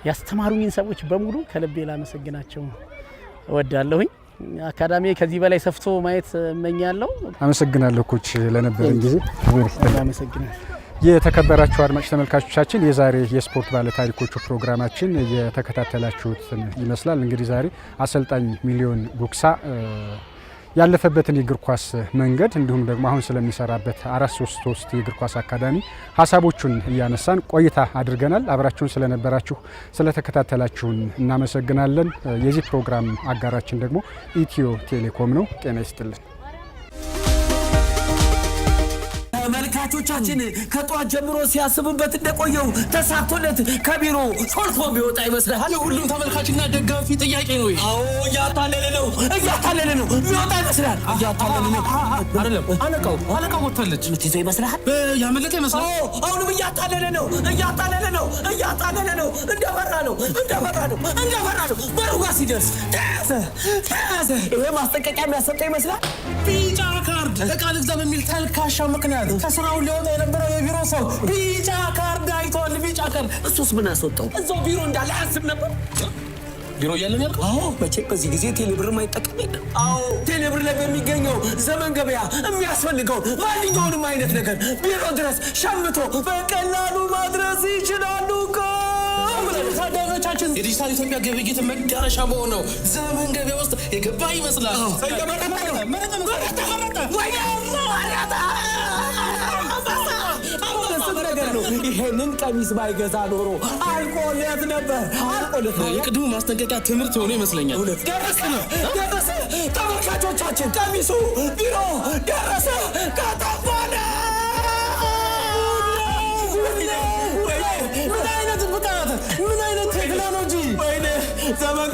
ያስተማሩኝን ሰዎች በሙሉ ከልቤ ላመሰግናቸው እወዳለሁኝ። አካዳሚ ከዚህ በላይ ሰፍቶ ማየት እመኛለሁ። አመሰግናለሁ ኮች ለነበረን ጊዜ። አመሰግናለሁ። የተከበራችሁ አድማጭ ተመልካቾቻችን የዛሬ የስፖርት ባለ ታሪኮቹ ፕሮግራማችን የተከታተላችሁትን ይመስላል። እንግዲህ ዛሬ አሰልጣኝ ሚሊዮን ጉግሳ ያለፈበትን የእግር ኳስ መንገድ እንዲሁም ደግሞ አሁን ስለሚሰራበት 433 የእግር ኳስ አካዳሚ ሀሳቦቹን እያነሳን ቆይታ አድርገናል። አብራችሁን ስለነበራችሁ ስለተከታተላችሁን እናመሰግናለን። የዚህ ፕሮግራም አጋራችን ደግሞ ኢትዮ ቴሌኮም ነው። ጤና ይስጥልን። ተመልካቾቻችን ከጧት ጀምሮ ሲያስቡበት እንደቆየው ተሳክቶለት ከቢሮ ሾልኮ ቢወጣ ይመስላል። ሁሉም ተመልካችና ደጋፊ ጥያቄ ነው። አዎ እያታለለ ነው ቢወጣ ይመስላል። እያታለለ ነው አይደለም? አለቃው ወጥታለች። ምትይዘው ይመስላል። ያመለጠ ይመስላል። አሁንም እያታለለ ነው። እንደበራ ነው። በሩ ጋር ሲደርስ ተያዘ። ይሄ ማስጠንቀቂያ የሚያሰጠው ይመስላል። ቢጫ ካርድ ዕቃ ልግዛ በሚል ተልካሻ ምክንያት ከስራው ሊወጣ የነበረው የቢሮ ሰው ቢጫ ካርድ አይቷል። ቢጫ ካርድ። እሱስ ምን አስወጣው? እዛው ቢሮ እንዳለ አያስብ ነበር። ቢሮ እያለን ያልከው? አዎ መቼም በዚህ ጊዜ ቴሌብር ማይጠቀም የለም። አዎ ቴሌብር ላይ በሚገኘው ዘመን ገበያ የሚያስፈልገው ማንኛውንም አይነት ነገር ቢሮ ድረስ ሸምቶ በቀላሉ ማድረስ ይችላሉ እኮ። ታዳሚዎቻችን የዲጂታል ኢትዮጵያ ግብይት መዳረሻ በሆነው ዘመን ገበያ ውስጥ የገባ ይመስላል። ይሄንን ቀሚስ ባይገዛ ኖሮ አልቆለት ነበር። የቅድሙ ማስጠንቀቂያ ትምህርት ሆኖ ይመስለኛል። ደረሰ። ተመልካቾቻችን ቀሚሱ ቢሮ ደረሰ። ከጠፋነ ምን አይነት ብቃት! ምን አይነት ቴክኖሎጂ! ወይኔ ዘመን